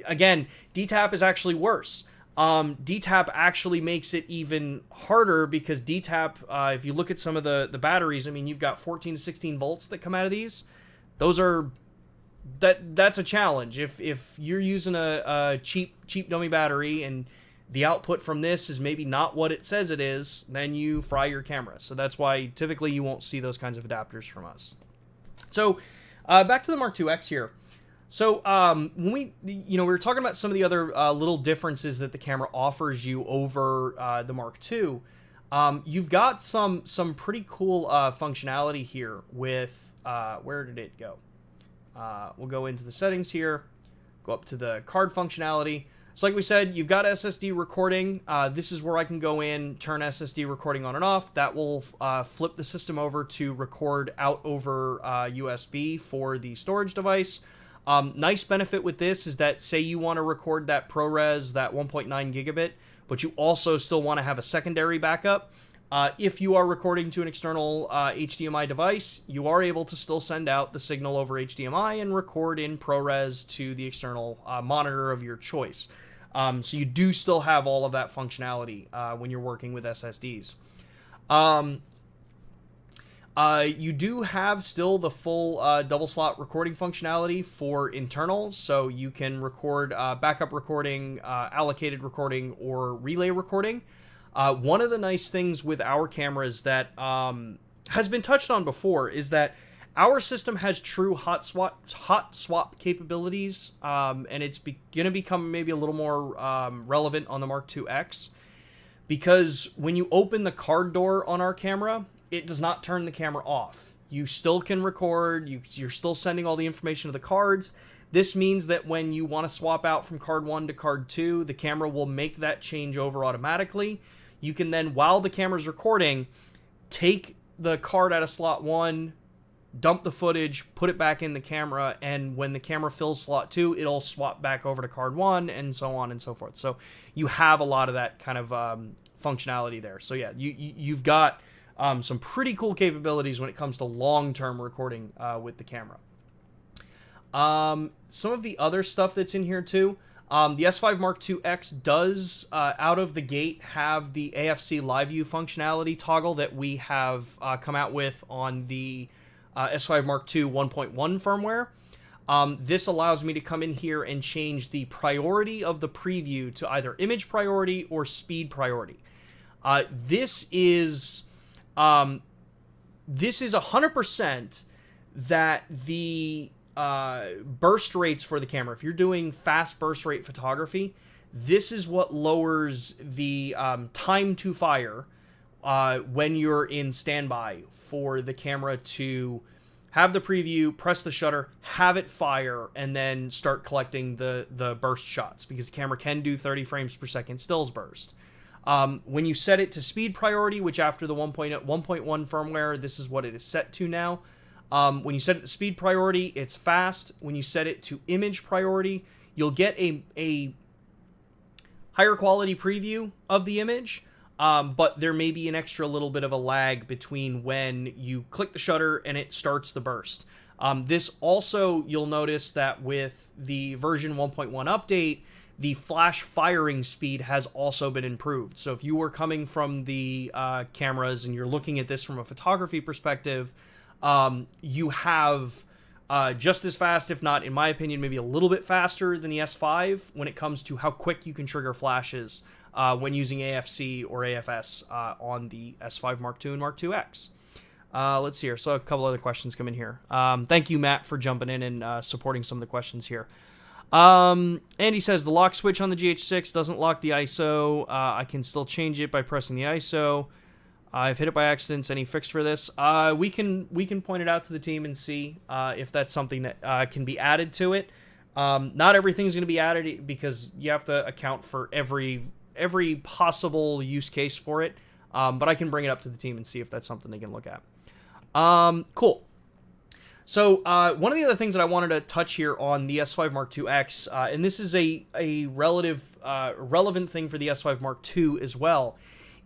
Again, DTAP is actually worse. DTAP actually makes it even harder, because DTAP, if you look at some of the batteries, I mean, you've got 14 to 16 volts that come out of these. Those are... That's a challenge. If you're using a cheap dummy battery and the output from this is maybe not what it says it is, then you fry your camera. So that's why typically you won't see those kinds of adapters from us. So back to the Mark IIX here. So when we were talking about some of the other little differences that the camera offers you over the Mark II. You've got some pretty cool functionality here with where did it go? We'll go into the settings here, go up to the card functionality. So like we said, you've got SSD recording. This is where I can go in, turn SSD recording on and off. That will flip the system over to record out over USB for the storage device. Nice benefit with this is that, say you want to record that ProRes, that 1.9 gigabit, but you also still want to have a secondary backup. If you are recording to an external HDMI device, you are able to still send out the signal over HDMI and record in ProRes to the external monitor of your choice. So you do still have all of that functionality when you're working with SSDs. You do have still the full double slot recording functionality for internals, so you can record backup recording, allocated recording, or relay recording. One of the nice things with our cameras that has been touched on before is that our system has true hot swap capabilities, and it's going to become maybe a little more relevant on the Mark IIX, because when you open the card door on our camera, it does not turn the camera off. You still can record, you're still sending all the information to the cards. This means that when you want to swap out from card 1 to card 2, the camera will make that change over automatically. You can then, while the camera's recording, take the card out of slot 1, dump the footage, put it back in the camera, and when the camera fills slot 2, it'll swap back over to card 1, and so on and so forth. So you have a lot of that kind of functionality there. So yeah, you've got some pretty cool capabilities when it comes to long-term recording with the camera. Some of the other stuff that's in here too, the S5 Mark IIX does, out of the gate, have the AFC Live View functionality toggle that we have come out with on the S5 Mark II 1.1 firmware. This allows me to come in here and change the priority of the preview to either image priority or speed priority. This is 100% that the burst rates for the camera, if you're doing fast burst rate photography, this is what lowers the time to fire when you're in standby for the camera to have the preview, press the shutter, have it fire, and then start collecting the burst shots, because the camera can do 30 frames per second stills burst. When you set it to speed priority, which after the 1.1 firmware, this is what it is set to now. When you set it to speed priority, it's fast. When you set it to image priority, you'll get a higher quality preview of the image, but there may be an extra little bit of a lag between when you click the shutter and it starts the burst. This also, you'll notice that with the version 1.1 update, the flash firing speed has also been improved. So if you were coming from the cameras and you're looking at this from a photography perspective, you have just as fast, if not, in my opinion, maybe a little bit faster than the S5 when it comes to how quick you can trigger flashes when using AFC or AFS on the S5 Mark II and Mark IIX. Let's see here. So a couple other questions come in here. Thank you, Matt, for jumping in and supporting some of the questions here. Andy says the lock switch on the GH6 doesn't lock the ISO. I can still change it by pressing the ISO. I've hit it by accident. Any fix for this? We can point it out to the team and see if that's something that can be added to it. Not everything's going to be added because you have to account for every possible use case for it. But I can bring it up to the team and see if that's something they can look at. Cool. So one of the other things that I wanted to touch here on the S5 Mark IIX, and this is a relevant thing for the S5 Mark II as well,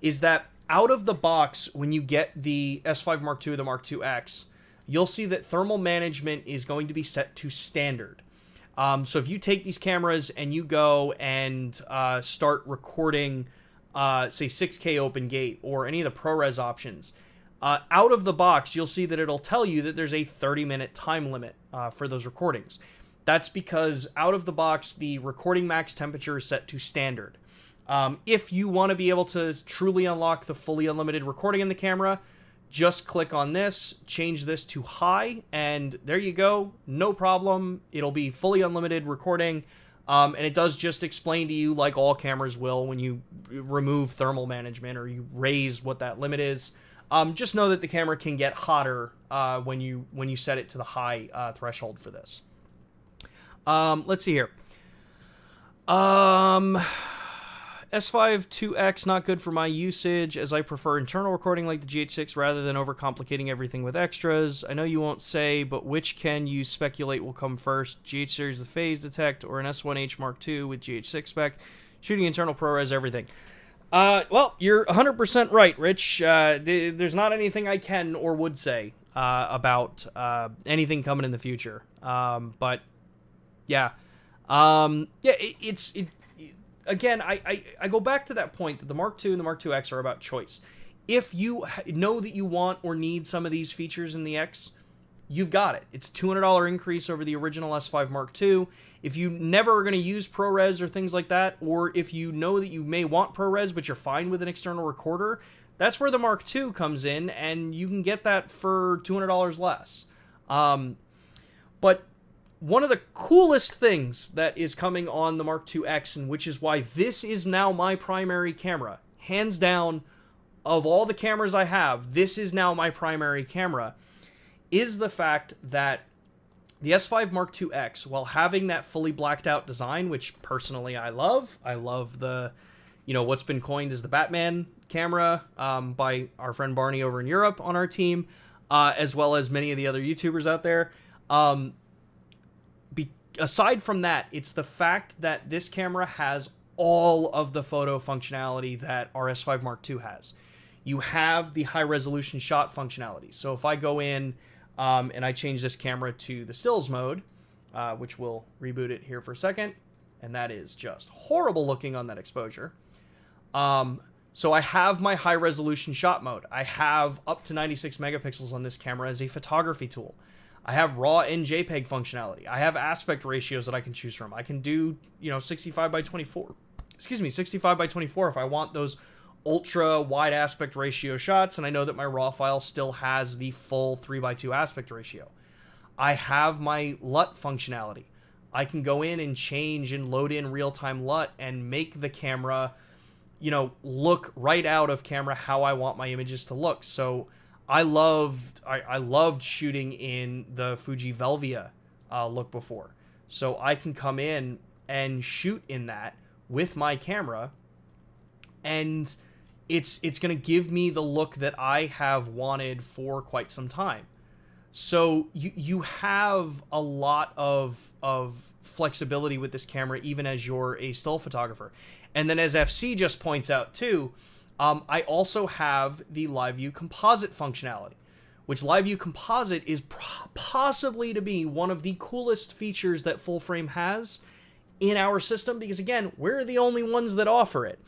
is that out of the box, when you get the S5 Mark II or the Mark IIX, you'll see that thermal management is going to be set to standard. So if you take these cameras and you go and start recording, say 6K open gate or any of the ProRes options, out of the box, you'll see that it'll tell you that there's a 30-minute time limit for those recordings. That's because out of the box, the recording max temperature is set to standard. If you want to be able to truly unlock the fully unlimited recording in the camera, just click on this, change this to high, and there you go. No problem. It'll be fully unlimited recording. And it does just explain to you, like all cameras will, when you remove thermal management or you raise what that limit is. Just know that the camera can get hotter when you set it to the high threshold for this. Let's see here. S5IIX not good for my usage, as I prefer internal recording like the GH6 rather than overcomplicating everything with extras. I know you won't say, but which can you speculate will come first? GH series with phase detect or an S1H Mark II with GH6 spec? Shooting internal ProRes, everything. Well, you're 100% right, Rich. There's not anything I can or would say about anything coming in the future. But yeah, again, I go back to that point that the Mark II and the Mark IIX are about choice. If you know that you want or need some of these features in the X, you've got it. It's a $200 increase over the original S5 Mark II. If you never are going to use ProRes or things like that, or if you know that you may want ProRes but you're fine with an external recorder, that's where the Mark II comes in, and you can get that for $200 less. But one of the coolest things that is coming on the Mark IIX, and which is why this is now my primary camera, hands down, of all the cameras I have, this is now my primary camera, is the fact that the S5 Mark IIX, while having that fully blacked out design, which personally I love the, what's been coined as the Batman camera by our friend Barney over in Europe on our team, as well as many of the other YouTubers out there. Aside from that, it's the fact that this camera has all of the photo functionality that our S5 Mark II has. You have the high resolution shot functionality. So if I go in and I change this camera to the stills mode, which we'll reboot it here for a second, and that is just horrible looking on that exposure. So I have my high resolution shot mode. I have up to 96 megapixels on this camera as a photography tool. I have RAW and JPEG functionality. I have aspect ratios that I can choose from. I can do, 65 by 24. 65 by 24 if I want those ultra wide aspect ratio shots, and I know that my RAW file still has the full 3:2 aspect ratio. I have my LUT functionality. I can go in and change and load in real-time LUT and make the camera, look right out of camera how I want my images to look. So I loved shooting in the Fuji Velvia look before. So I can come in and shoot in that with my camera and it's going to give me the look that I have wanted for quite some time. So you have a lot of flexibility with this camera, even as you're a still photographer. And then, as FC just points out too, I also have the Live View Composite functionality, which Live View Composite is possibly to be one of the coolest features that full frame has in our system, because again, we're the only ones that offer it.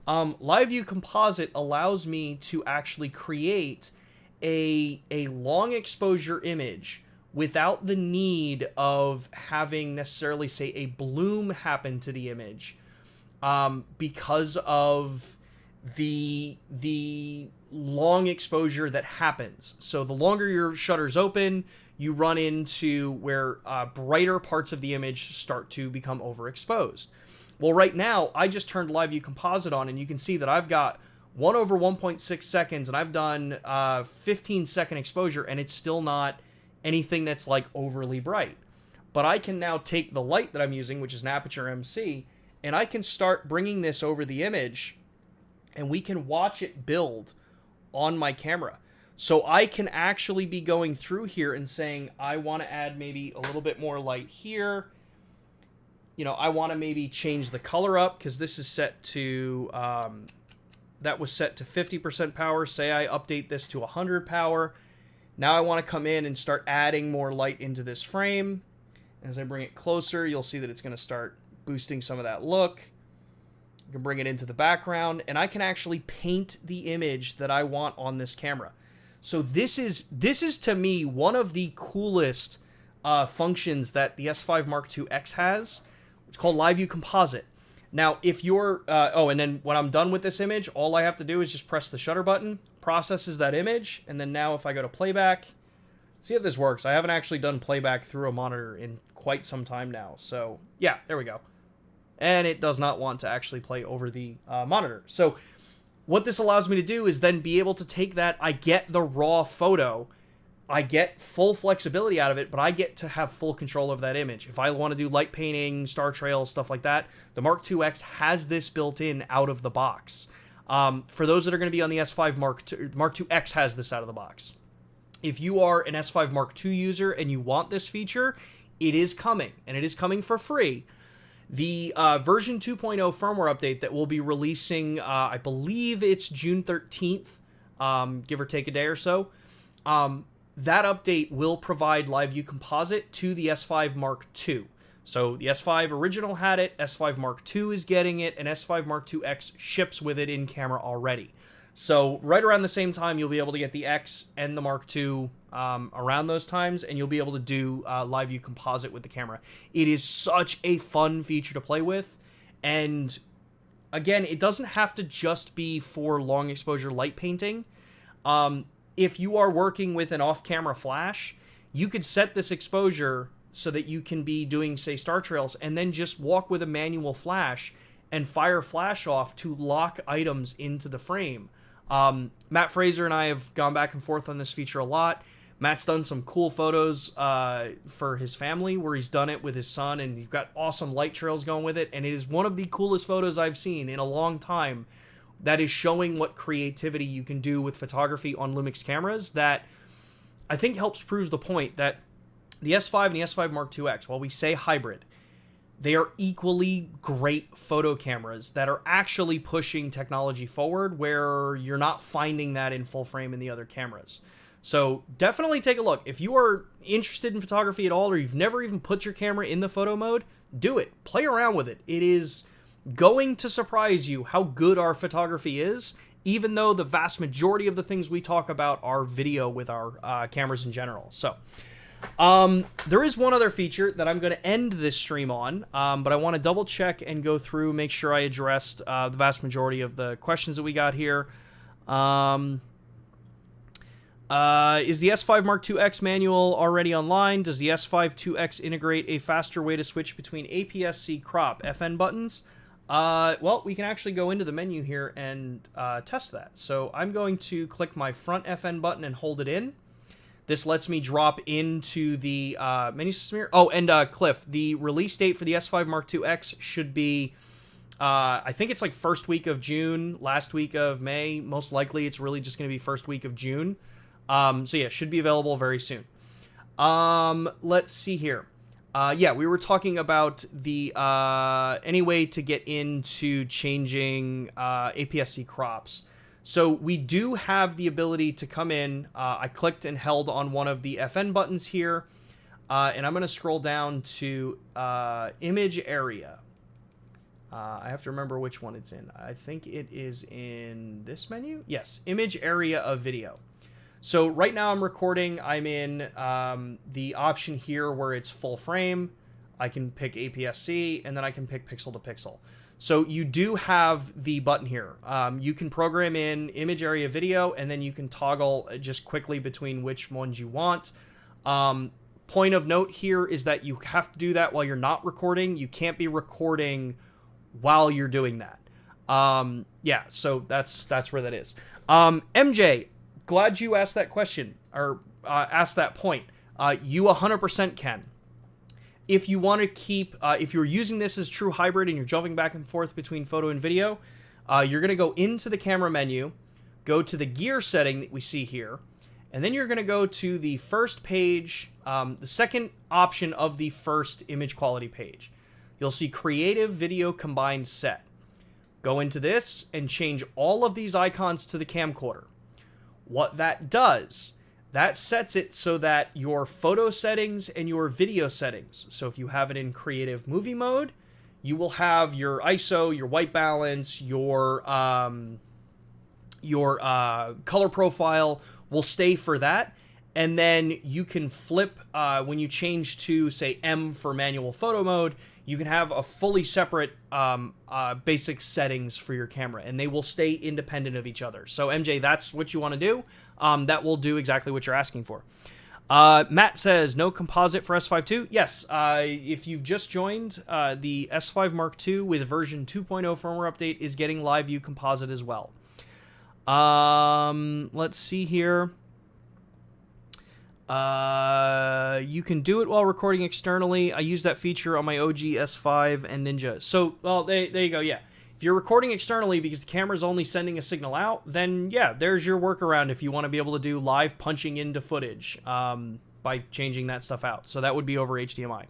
Live View Composite allows me to actually create a long exposure image without the need of having necessarily, say, a bloom happen to the image, because of the long exposure that happens. So the longer your shutter's open, you run into where brighter parts of the image start to become overexposed. Well, right now, I just turned Live View Composite on, and you can see that I've got 1/1.6 seconds, and I've done 15-second exposure, and it's still not anything that's like overly bright. But I can now take the light that I'm using, which is an Aperture MC, and I can start bringing this over the image, and we can watch it build on my camera. So I can actually be going through here and saying, I want to add maybe a little bit more light here. You know, I want to maybe change the color up, because this is set to, that was set to 50% power. Say I update this to 100 power. Now I want to come in and start adding more light into this frame. As I bring it closer, you'll see that it's going to start boosting some of that look. I can bring it into the background, and I can actually paint the image that I want on this camera. So this is to me one of the coolest functions that the S5IIX has. It's called Live View Composite. Now, if you're and then when I'm done with this image, all I have to do is just press the shutter button, processes that image, and then now if I go to playback, see if this works. I haven't actually done playback through a monitor in quite some time now. So yeah, there we go. And it does not want to actually play over the monitor. So what this allows me to do is then be able to take that. I get the raw photo. I get full flexibility out of it, but I get to have full control of that image. If I want to do light painting, star trails, stuff like that, the Mark IIX has this built in out of the box. For those that are going to be on the S5 Mark IIX has this out of the box. If you are an S5 Mark II user and you want this feature, it is coming, and it is coming for free. The version 2.0 firmware update that we'll be releasing, I believe it's June 13th, give or take a day or so. That update will provide Live View Composite to the S5 Mark II. So the S5 original had it, S5 Mark II is getting it, and S5 Mark IIX ships with it in camera already. So right around the same time, you'll be able to get the X and the Mark II around those times, and you'll be able to do Live View Composite with the camera. It is such a fun feature to play with, and again, it doesn't have to just be for long exposure light painting. If you are working with an off-camera flash, you could set this exposure so that you can be doing, say, star trails, and then just walk with a manual flash and fire flash off to lock items into the frame. Matt Fraser and I have gone back and forth on this feature a lot. Matt's done some cool photos for his family where he's done it with his son, and you've got awesome light trails going with it, and it is one of the coolest photos I've seen in a long time that is showing what creativity you can do with photography on LUMIX cameras, that I think helps prove the point that the S5 and the S5 Mark IIX, while we say hybrid, they are equally great photo cameras that are actually pushing technology forward, where you're not finding that in full frame in the other cameras. So definitely take a look. If you are interested in photography at all, or you've never even put your camera in the photo mode, do it. Play around with it. It is going to surprise you how good our photography is, even though the vast majority of the things we talk about are video with our cameras in general. So there is one other feature that I'm going to end this stream on, but I want to double check and go through, make sure I addressed the vast majority of the questions that we got here. Is the S5 Mark IIX manual already online? Does the S5 IIX integrate a faster way to switch between APS-C crop FN buttons? Well, we can actually go into the menu here and test that. So I'm going to click my front FN button and hold it in. This lets me drop into the menu system here. Oh, and Cliff, the release date for the S5 Mark IIX should be I think it's like first week of June, last week of May. Most likely it's really just going to be first week of June. So yeah, should be available very soon. Let's see here. Yeah, we were talking about the any way to get into changing APS-C crops. So we do have the ability to come in. I clicked and held on one of the FN buttons here, and I'm going to scroll down to image area. I have to remember which one it's in. I think it is in this menu. Yes, image area of video. So right now I'm recording. I'm in the option here where it's full frame. I can pick APS-C, and then I can pick pixel to pixel. So you do have the button here. You can program in image area video, and then you can toggle just quickly between which ones you want. Point of note here is that you have to do that while you're not recording. You can't be recording while you're doing that. Yeah, so that's where that is. MJ, glad you asked that question, or asked that point. You 100% can. If you want to keep, if you're using this as true hybrid and you're jumping back and forth between photo and video, you're going to go into the camera menu, go to the gear setting that we see here, and then you're going to go to the first page, the second option of the first image quality page. You'll see Creative Video Combined Set. Go into this and change all of these icons to the camcorder. What that does, that sets it so that your photo settings and your video settings, so if you have it in creative movie mode, you will have your ISO, your white balance, your color profile will stay for that. And then you can flip, when you change to, say, M for manual photo mode, you can have a fully separate basic settings for your camera, and they will stay independent of each other. So, MJ, that's what you want to do. That will do exactly what you're asking for. Matt says, no composite for S5 II? Yes, if you've just joined, the S5 Mark II with version 2.0 firmware update is getting Live View composite as well. Let's see here. You can do it while recording externally. I use that feature on my OG S5 and Ninja. So, well, there you go, yeah. If you're recording externally because the camera's only sending a signal out, then yeah, there's your workaround if you want to be able to do live punching into footage by changing that stuff out. So that would be over HDMI.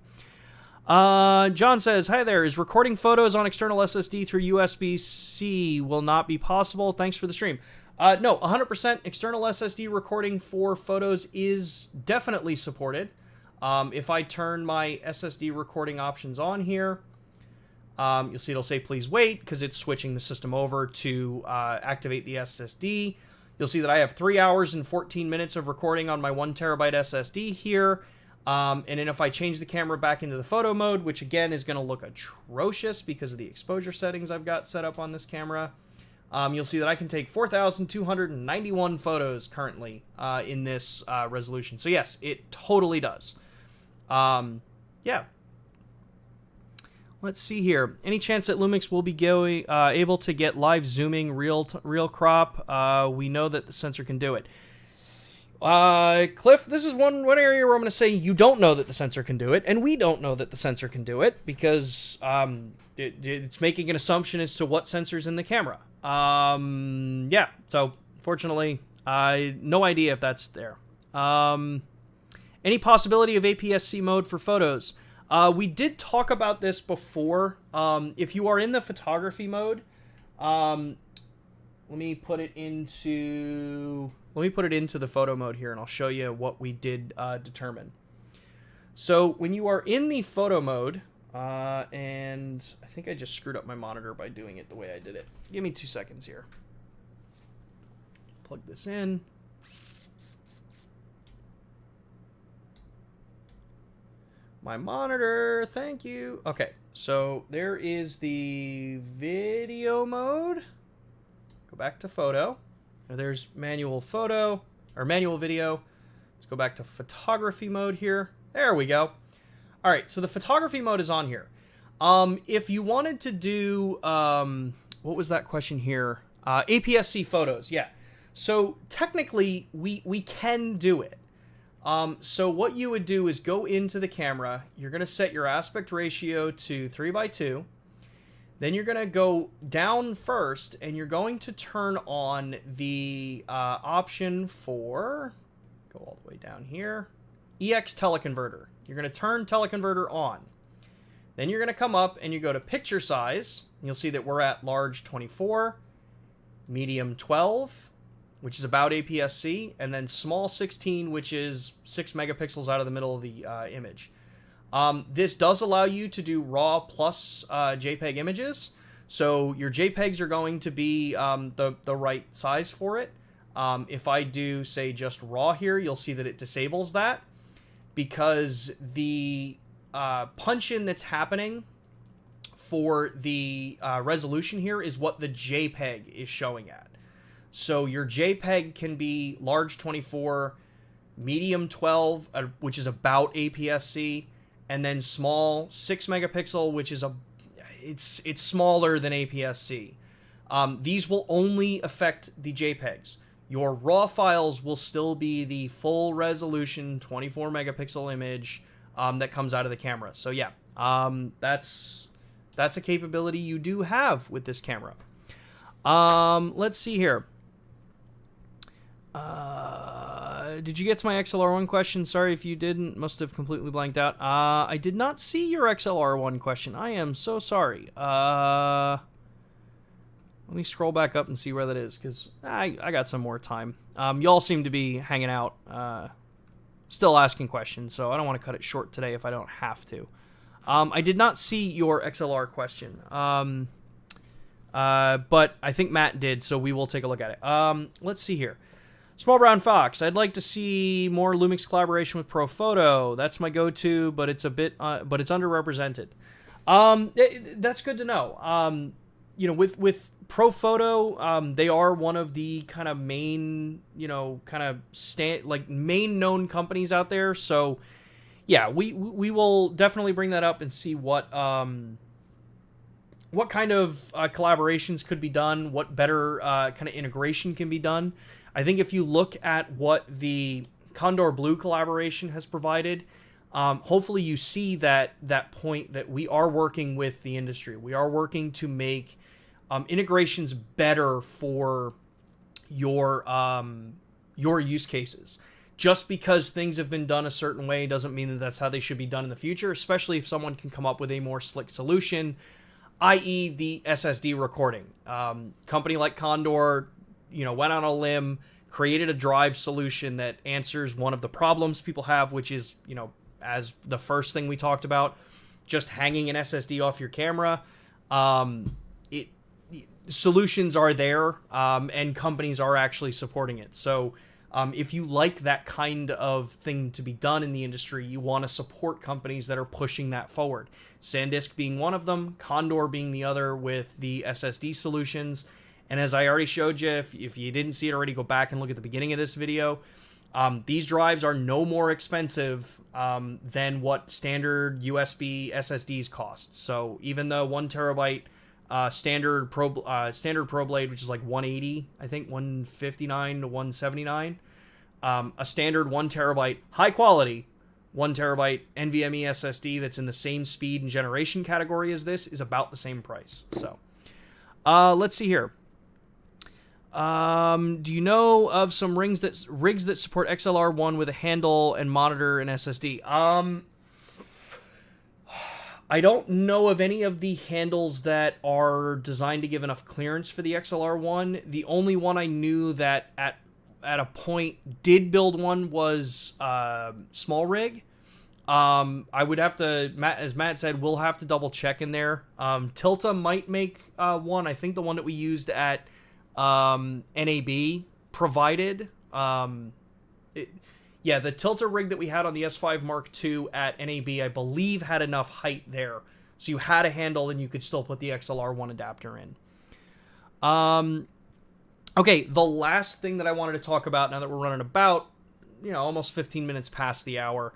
John says, hi there, is recording photos on external SSD through USB-C will not be possible? Thanks for the stream. No, 100% external SSD recording for photos is definitely supported. If I turn my SSD recording options on here, you'll see it'll say please wait because it's switching the system over to activate the SSD. You'll see that I have 3 hours and 14 minutes of recording on my 1 terabyte SSD here. And then if I change the camera back into the photo mode, which again is going to look atrocious because of the exposure settings I've got set up on this camera, you'll see that I can take 4,291 photos currently in this resolution. So yes, it totally does. Yeah. Let's see here. Any chance that LUMIX will be able to get live zooming, real crop? We know that the sensor can do it. Cliff, this is one area where I'm going to say you don't know that the sensor can do it, and we don't know that the sensor can do it because it's making an assumption as to what sensor's in the camera. Yeah, so fortunately, no idea if that's there. Any possibility of APS-C mode for photos? We did talk about this before. If you are in the photography mode, let me put it into the photo mode here, and I'll show you what we did determine. So when you are in the photo mode, and I think I just screwed up my monitor by doing it the way I did it. Give me 2 seconds here. Plug this in. My monitor, thank you. Okay, so there is the video mode. Go back to photo. Now there's manual photo, or manual video. Let's go back to photography mode here. There we go. All right, so the photography mode is on here. If you wanted to do, what was that question here? APS-C photos, yeah. So technically, we can do it. So what you would do is go into the camera. You're going to set your aspect ratio to 3:2. Then you're going to go down first, and you're going to turn on the option for, go all the way down here, EX teleconverter. You're going to turn teleconverter on. Then you're going to come up and you go to picture size. And you'll see that we're at large 24, medium 12, which is about APS-C, and then small 16, which is 6 megapixels out of the middle of the image. This does allow you to do RAW plus JPEG images, so your JPEGs are going to be the right size for it. If I do, say, just RAW here, you'll see that it disables that, because the punch-in that's happening for the resolution here is what the JPEG is showing at. So your JPEG can be large 24, medium 12, which is about APS-C, and then small 6 megapixel, which is it's smaller than APS-C. These will only affect the JPEGs. Your RAW files will still be the full resolution 24 megapixel image that comes out of the camera. So yeah, that's a capability you do have with this camera. Let's see here. Did you get to my XLR1 question? Sorry if you didn't. Must have completely blanked out. I did not see your XLR1 question. I am so sorry. Let me scroll back up and see where that is, because I got some more time. Y'all seem to be hanging out, still asking questions, so I don't want to cut it short today if I don't have to. I did not see your XLR question, but I think Matt did, so we will take a look at it. Let's see here. Small Brown Fox, I'd like to see more LUMIX collaboration with ProFoto. That's my go-to, but it's a bit, but it's underrepresented. That's good to know. You know, with ProFoto, they are one of the kind of main, you know, kind of main known companies out there. So, yeah, we will definitely bring that up and see what kind of collaborations could be done, what better kind of integration can be done. I think if you look at what the Kondor Blue collaboration has provided, hopefully you see that point that we are working with the industry. We are working to make integrations better for your use cases. Just because things have been done a certain way doesn't mean that that's how they should be done in the future, especially if someone can come up with a more slick solution, i.e. the SSD recording. Company like Kondor, you know, went on a limb, created a drive solution that answers one of the problems people have, which is, you know, as the first thing we talked about, just hanging an SSD off your camera. Solutions are there, and companies are actually supporting it. So if you like that kind of thing to be done in the industry, you want to support companies that are pushing that forward. SanDisk being one of them, Kondor being the other with the SSD solutions. And as I already showed you, if you didn't see it already, go back and look at the beginning of this video. These drives are no more expensive than what standard USB SSDs cost. So even the 1 terabyte standard ProBlade, which is like 180, I think 159 to 179, a standard 1 terabyte high quality 1 terabyte NVMe SSD that's in the same speed and generation category as this is about the same price. So let's see here. Do you know of some rigs that support XLR1 with a handle and monitor and SSD? I don't know of any of the handles that are designed to give enough clearance for the XLR1. The only one I knew that at a point did build one was Small Rig. I would have to, as Matt said, we'll have to double check in there. Tilta might make one. I think the one that we used at NAB provided. Yeah, the Tilta rig that we had on the S5IIX at NAB, I believe, had enough height there. So you had a handle and you could still put the XLR1 adapter in. Okay, the last thing that I wanted to talk about, now that we're running about, you know, almost 15 minutes past the hour,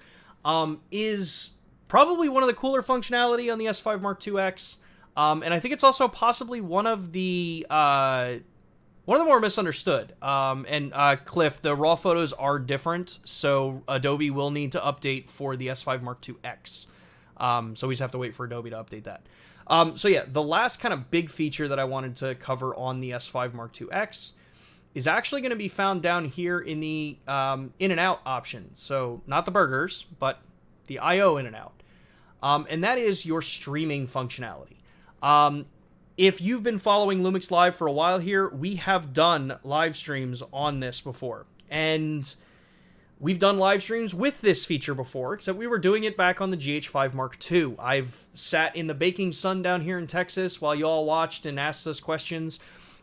is probably one of the cooler functionality on the S5IIX. And I think it's also possibly one of the more misunderstood. Cliff, the raw photos are different, so Adobe will need to update for the S5IIX. So we just have to wait for Adobe to update that. So yeah, the last kind of big feature that I wanted to cover on the S5 IIX is actually going to be found down here in the in and out options. So not the burgers, but the I/O in and out. And that is your streaming functionality. If you've been following LUMIX Live for a while here, we have done live streams on this before. And we've done live streams with this feature before, except we were doing it back on the GH5 Mark II. I've sat in the baking sun down here in Texas while you all watched and asked us questions.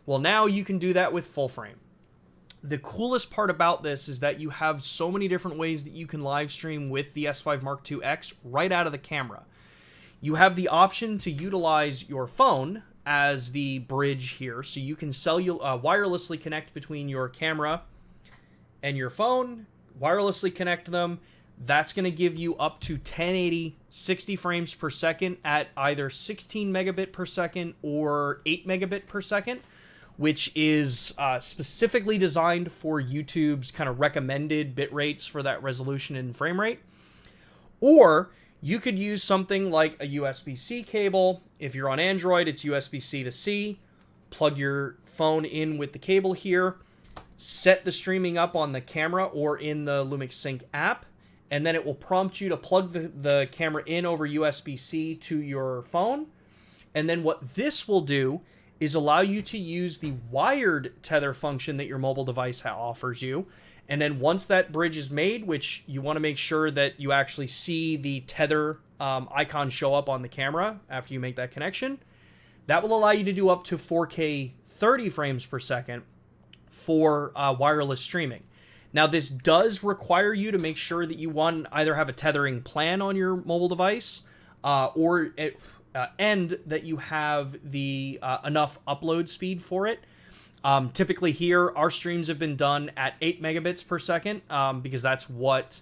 Well, now you can do that with full frame. The coolest part about this is that you have so many different ways that you can live stream with the S5 Mark IIX right out of the camera. You have the option to utilize your phone as the bridge here, so you can wirelessly connect between your camera and your phone, wirelessly connect them. That's going to give you up to 1080 60 frames per second at either 16 megabit per second or 8 megabit per second, which is specifically designed for YouTube's kind of recommended bit rates for that resolution and frame rate. Or you could use something like a USB-C cable. If you're on Android, it's USB-C to C. Plug your phone in with the cable here, set the streaming up on the camera or in the LUMIX Sync app, and then it will prompt you to plug the camera in over USB-C to your phone. And then what this will do is allow you to use the wired tether function that your mobile device offers you. And then once that bridge is made, which you want to make sure that you actually see the tether icon show up on the camera after you make that connection, that will allow you to do up to 4K 30 frames per second for wireless streaming. Now, this does require you to make sure that you either have a tethering plan on your mobile device and that you have the enough upload speed for it. Typically here, our streams have been done at 8 megabits per second because that's what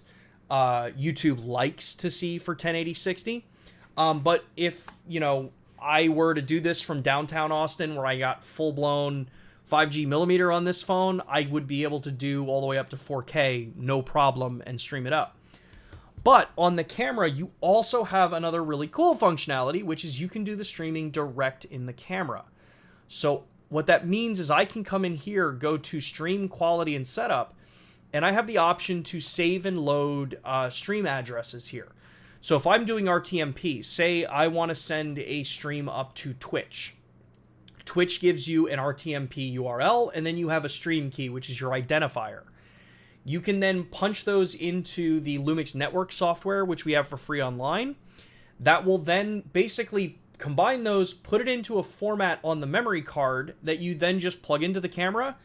YouTube likes to see for 1080-60. But if, I were to do this from downtown Austin where I got full-blown 5G millimeter on this phone, I would be able to do all the way up to 4K, no problem, and stream it up. But on the camera, you also have another really cool functionality, which is you can do the streaming direct in the camera. So what that means is I can come in here, go to stream quality and setup, and I have the option to save and load stream addresses here. So if I'm doing RTMP, say I want to send a stream up to Twitch. Twitch gives you an RTMP URL, and then you have a stream key, which is your identifier. You can then punch those into the LUMIX network software, which we have for free online. That will then basically combine those, put it into a format on the memory card that you then just plug into the camera,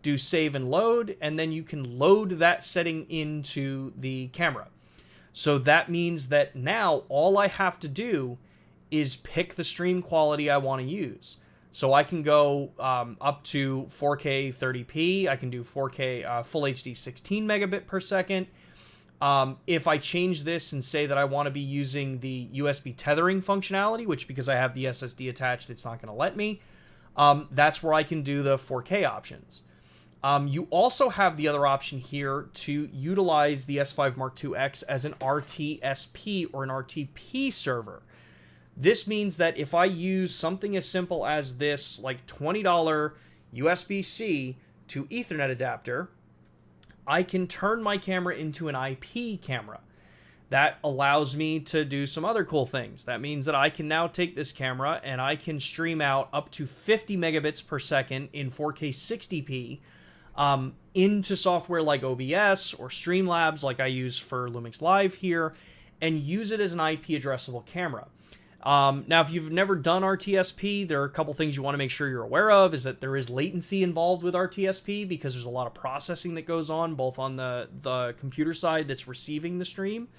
do save and load, and then you can load that setting into the camera. So that means that now all I have to do is pick the stream quality I want to use. So I can go up to 4K 30p. I can do 4K Full HD 16 megabit per second. If I change this and say that I want to be using the USB tethering functionality, which because I have the SSD attached, it's not going to let me, that's where I can do the 4K options. You also have the other option here to utilize the S5 Mark IIX as an RTSP or an RTP server. This means that if I use something as simple as this, like $20 USB-C to Ethernet adapter, I can turn my camera into an IP camera. That allows me to do some other cool things. That means that I can now take this camera and I can stream out up to 50 megabits per second in 4K 60p into software like OBS or Streamlabs like I use for LUMIX Live here and use it as an IP addressable camera. Now, if you've never done RTSP, there are a couple things you want to make sure you're aware of, is that there is latency involved with RTSP because there's a lot of processing that goes on, both on the computer side that's receiving the stream.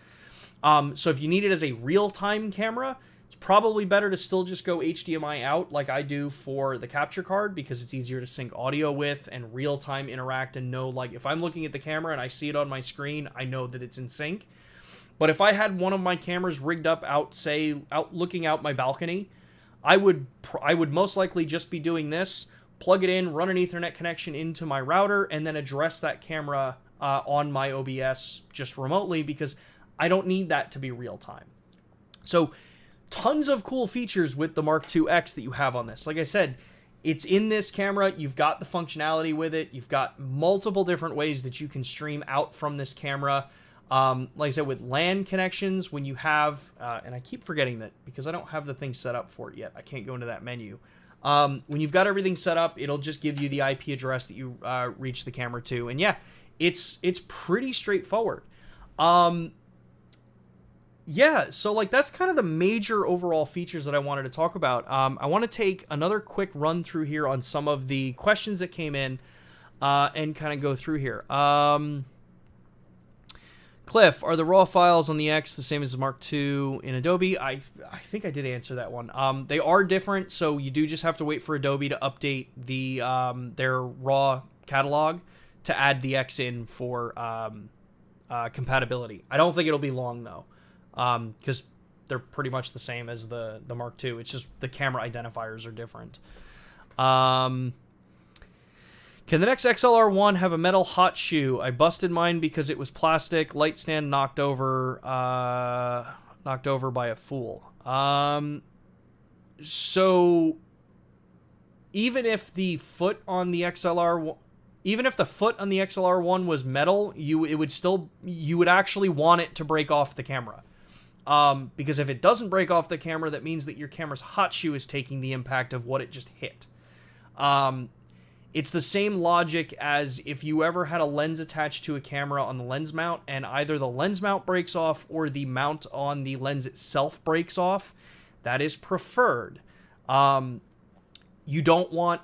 So if you need it as a real-time camera, it's probably better to still just go HDMI out like I do for the capture card because it's easier to sync audio with and real-time interact and know, like, if I'm looking at the camera and I see it on my screen, I know that it's in sync. But if I had one of my cameras rigged up out looking out my balcony, I would most likely just be doing this, plug it in, run an Ethernet connection into my router, and then address that camera on my OBS just remotely because I don't need that to be real time. So tons of cool features with the Mark IIX that you have on this. Like I said, it's in this camera. You've got the functionality with it. You've got multiple different ways that you can stream out from this camera. Like I said, with LAN connections, when you have, and I keep forgetting that because I don't have the thing set up for it yet. I can't go into that menu. When you've got everything set up, it'll just give you the IP address that you reach the camera to. And yeah, it's pretty straightforward. Yeah, so like that's kind of the major overall features that I wanted to talk about. I want to take another quick run through here on some of the questions that came in and kind of go through here. Cliff, are the raw files on the X the same as the Mark II in Adobe? I think I did answer that one. They are different, so you do just have to wait for Adobe to update the their raw catalog to add the X in for compatibility. I don't think it'll be long though, because they're pretty much the same as the Mark II. It's just the camera identifiers are different. Can the next XLR1 have a metal hot shoe? I busted mine because it was plastic. Light stand knocked over by a fool. So even if the foot on the XLR1 was metal, you would actually want it to break off the camera. Because if it doesn't break off the camera, that means that your camera's hot shoe is taking the impact of what it just hit. It's the same logic as if you ever had a lens attached to a camera on the lens mount and either the lens mount breaks off or the mount on the lens itself breaks off. That is preferred. You don't want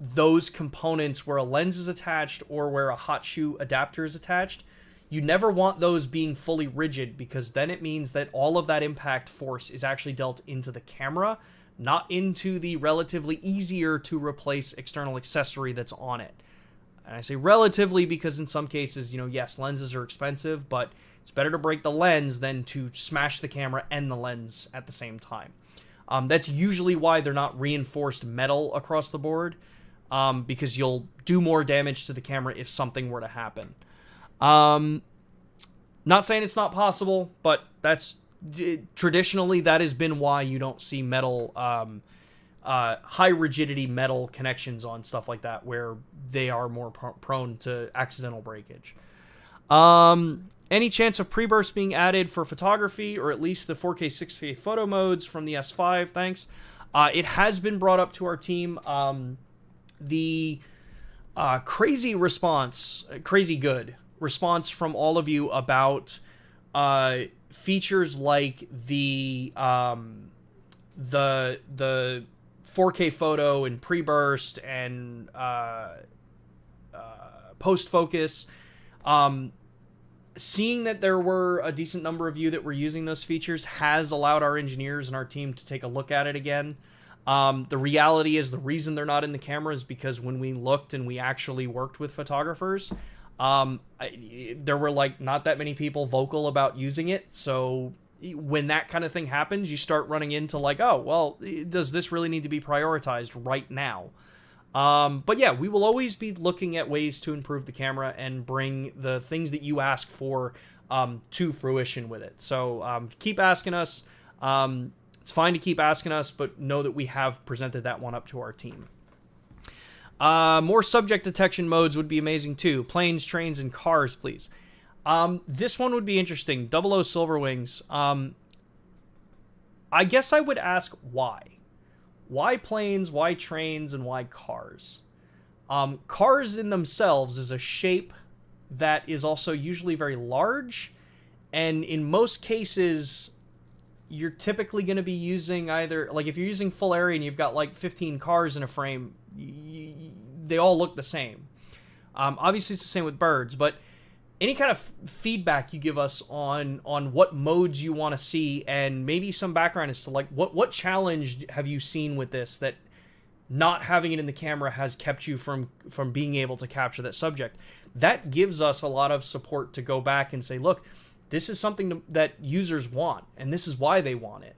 those components where a lens is attached or where a hot shoe adapter is attached. You never want those being fully rigid because then it means that all of that impact force is actually dealt into the camera, not into the relatively easier to replace external accessory that's on it. And I say relatively because in some cases, yes, lenses are expensive, but it's better to break the lens than to smash the camera and the lens at the same time. That's usually why they're not reinforced metal across the board, because you'll do more damage to the camera if something were to happen. Not saying it's not possible, but that's traditionally that has been why you don't see metal, high rigidity metal connections on stuff like that, where they are more prone to accidental breakage. Any chance of pre-burst being added for photography, or at least the 4K 6K photo modes from the S5? Thanks. It has been brought up to our team. The crazy good response from all of you about features like the 4K photo and pre-burst and post-focus. Seeing that there were a decent number of you that were using those features has allowed our engineers and our team to take a look at it again. The reality is the reason they're not in the camera is because when we looked and we actually worked with photographers, there were not that many people vocal about using it. So when that kind of thing happens, you start running into oh, well, does this really need to be prioritized right now? But yeah, we will always be looking at ways to improve the camera and bring the things that you ask for to fruition with it. So keep asking us. It's fine to keep asking us, but know that we have presented that one up to our team. More subject detection modes would be amazing too. Planes, trains, and cars, please. This one would be interesting. 00 Silverwings. I guess I would ask why. Why planes, why trains, and why cars? Cars in themselves is a shape that is also usually very large, and in most cases, you're typically going to be using either, if you're using full area and you've got 15 cars in a frame, they all look the same. Obviously, it's the same with birds, but any kind of feedback you give us on what modes you want to see, and maybe some background as to what challenge have you seen with this that not having it in the camera has kept you from being able to capture that subject. That gives us a lot of support to go back and say, look, this is something that users want, and this is why they want it.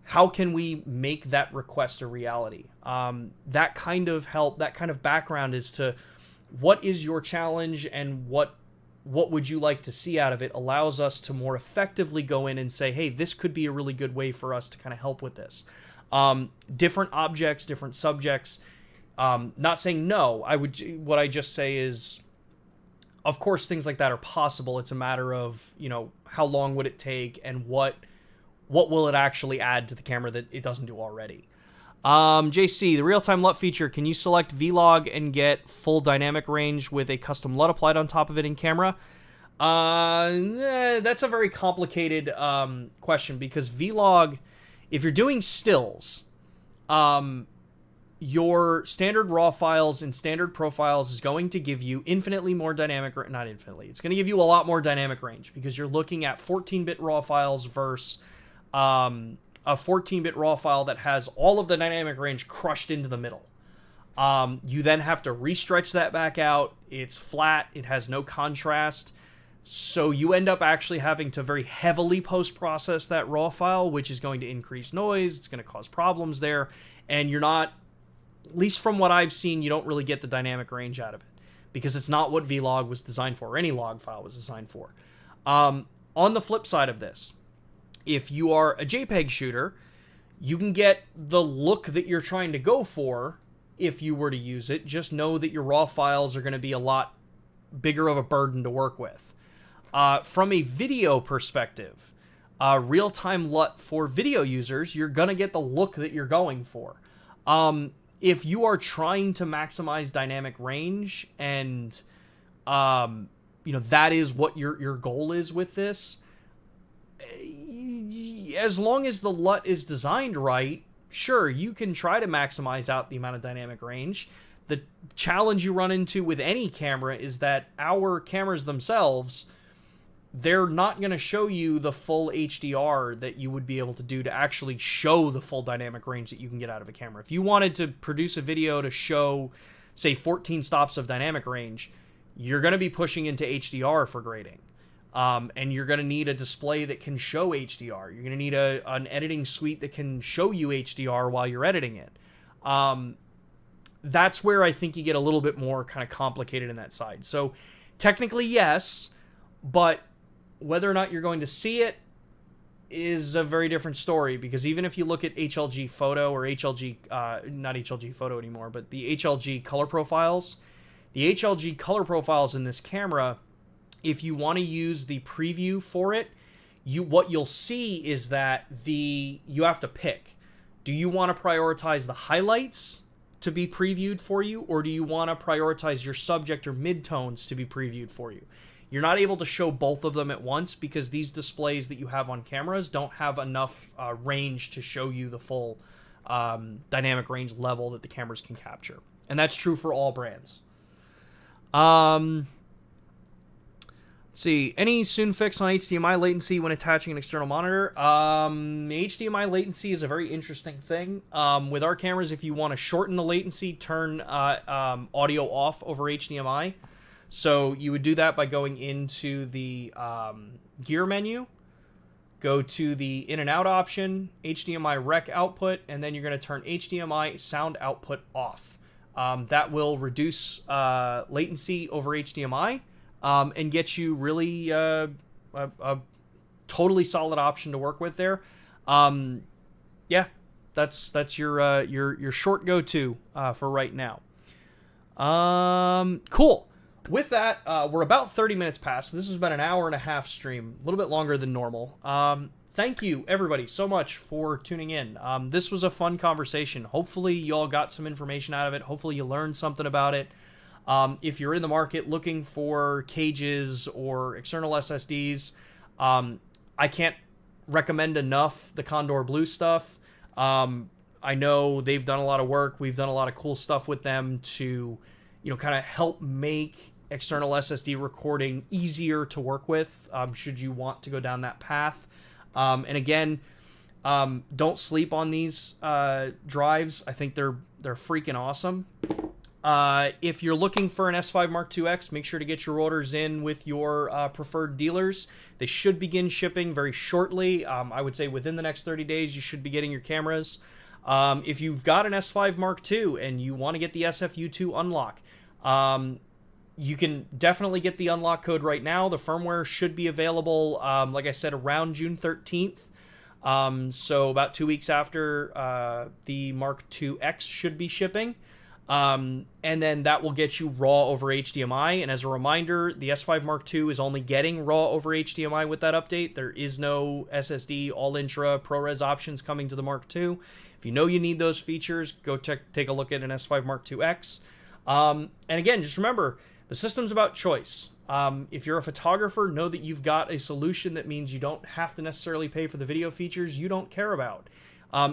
How can we make that request a reality? That kind of help, that kind of background as to what is your challenge and what what would you like to see out of it allows us to more effectively go in and say, hey, this could be a really good way for us to kind of help with this. Different objects, different subjects. Not saying no. What I just say is, of course, things like that are possible. It's a matter of, you know, how long would it take and what will it actually add to the camera that it doesn't do already. JC, the real-time LUT feature, can you select Vlog and get full dynamic range with a custom LUT applied on top of it in camera? That's a very complicated question, because Vlog, if you're doing stills, your standard RAW files and standard profiles is going to give you infinitely more dynamic, not infinitely, it's going to give you a lot more dynamic range, because you're looking at 14-bit RAW files versus a 14-bit RAW file that has all of the dynamic range crushed into the middle. You then have to restretch that back out. It's flat. It has no contrast. So you end up actually having to very heavily post-process that RAW file, which is going to increase noise. It's going to cause problems there. And you're not, at least from what I've seen, you don't really get the dynamic range out of it, because it's not what Vlog was designed for, or any log file was designed for. On the flip side of this, if you are a JPEG shooter, you can get the look that you're trying to go for if you were to use it. Just know that your RAW files are going to be a lot bigger of a burden to work with. From a video perspective, real-time LUT for video users, you're going to get the look that you're going for. If you are trying to maximize dynamic range and, you know, that is what your goal is with this, as long as the LUT is designed right, sure, you can try to maximize out the amount of dynamic range. The challenge you run into with any camera is that our cameras themselves, they're not going to show you the full HDR that you would be able to do to actually show the full dynamic range that you can get out of a camera. If you wanted to produce a video to show, say, 14 stops of dynamic range, you're going to be pushing into HDR for grading. And you're going to need a display that can show HDR. You're going to need an editing suite that can show you HDR while you're editing it. That's where I think you get a little bit more kind of complicated in that side. So technically, yes, but whether or not you're going to see it is a very different story, because even if you look at HLG photo or HLG, not HLG photo anymore, but the HLG color profiles, the HLG color profiles in this camera, if you want to use the preview for it, what you'll see is that you have to pick. Do you want to prioritize the highlights to be previewed for you, or do you want to prioritize your subject or midtones to be previewed for you? You're not able to show both of them at once, because these displays that you have on cameras don't have enough range to show you the full dynamic range level that the cameras can capture. And that's true for all brands. See, any soon fix on HDMI latency when attaching an external monitor? HDMI latency is a very interesting thing. With our cameras, if you want to shorten the latency, turn audio off over HDMI. So you would do that by going into the gear menu, go to the in and out option, HDMI rec output, and then you're going to turn HDMI sound output off. That will reduce latency over HDMI. And get you really a totally solid option to work with there. Yeah, that's your short go-to for right now. Cool. With that, we're about 30 minutes past. This has been an hour and a half stream, a little bit longer than normal. Thank you, everybody, so much for tuning in. This was a fun conversation. Hopefully, you all got some information out of it. Hopefully, you learned something about it. If you're in the market looking for cages or external SSDs, I can't recommend enough the Kondor Blue stuff. I know they've done a lot of work. We've done a lot of cool stuff with them to, you know, kind of help make external SSD recording easier to work with, should you want to go down that path. And again, don't sleep on these drives. I think they're freaking awesome. If you're looking for an S5IIX, make sure to get your orders in with your preferred dealers. They should begin shipping very shortly. I would say within the next 30 days, you should be getting your cameras. If you've got an S5 Mark II and you want to get the SFU2 unlock, You can definitely get the unlock code right now. The firmware should be available, like I said, around June 13th. So about 2 weeks after the Mark IIX should be shipping. And then that will get you RAW over HDMI. And as a reminder, the S5 Mark II is only getting RAW over HDMI with that update. There is no SSD, All-Intra, ProRes options coming to the Mark II. If you know you need those features, go take a look at an S5 Mark IIX. And again, just remember, the system's about choice. If you're a photographer, know that you've got a solution that means you don't have to necessarily pay for the video features you don't care about.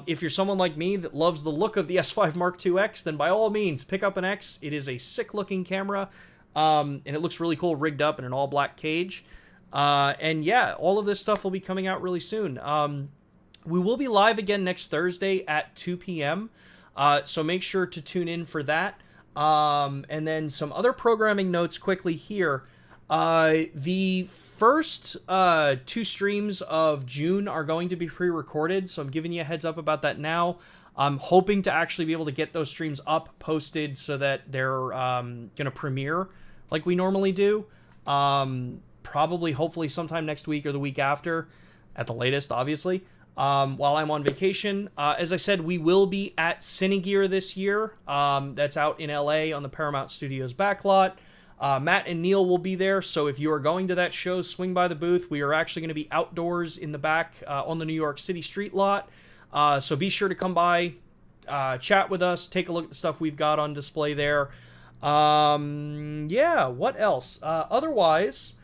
If you're someone like me that loves the look of the S5 Mark IIX, then by all means, pick up an X. It is a sick-looking camera, and it looks really cool rigged up in an all-black cage. And yeah, all of this stuff will be coming out really soon. We will be live again next Thursday at 2 p.m., so make sure to tune in for that. And then some other programming notes quickly here. The first 2 streams of June are going to be pre-recorded, so I'm giving you a heads up about that now. I'm hoping to actually be able to get those streams up, posted, so that they're going to premiere like we normally do. Probably, hopefully, sometime next week or the week after, at the latest, obviously. While I'm on vacation. As I said, we will be at Cinegear this year. That's out in LA on the Paramount Studios backlot. Matt and Neil will be there, so if you are going to that show, swing by the booth. We are actually going to be outdoors in the back on the New York City street lot. So be sure to come by, chat with us, take a look at the stuff we've got on display there. Yeah, what else? Otherwise,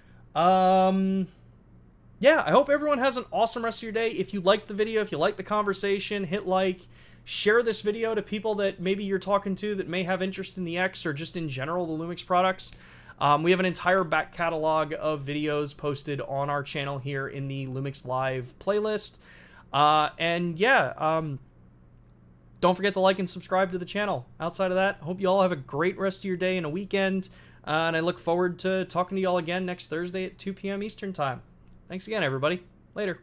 yeah, I hope everyone has an awesome rest of your day. If you liked the video, if you liked the conversation, hit like, share this video to people that maybe you're talking to that may have interest in the X or just in general the LUMIX products. We have an entire back catalog of videos posted on our channel here in the LUMIX Live playlist. And yeah, don't forget to like and subscribe to the channel. Outside of that, hope you all have a great rest of your day and a weekend. And I look forward to talking to you all again next Thursday at 2 p.m. Eastern Time. Thanks again, everybody. Later.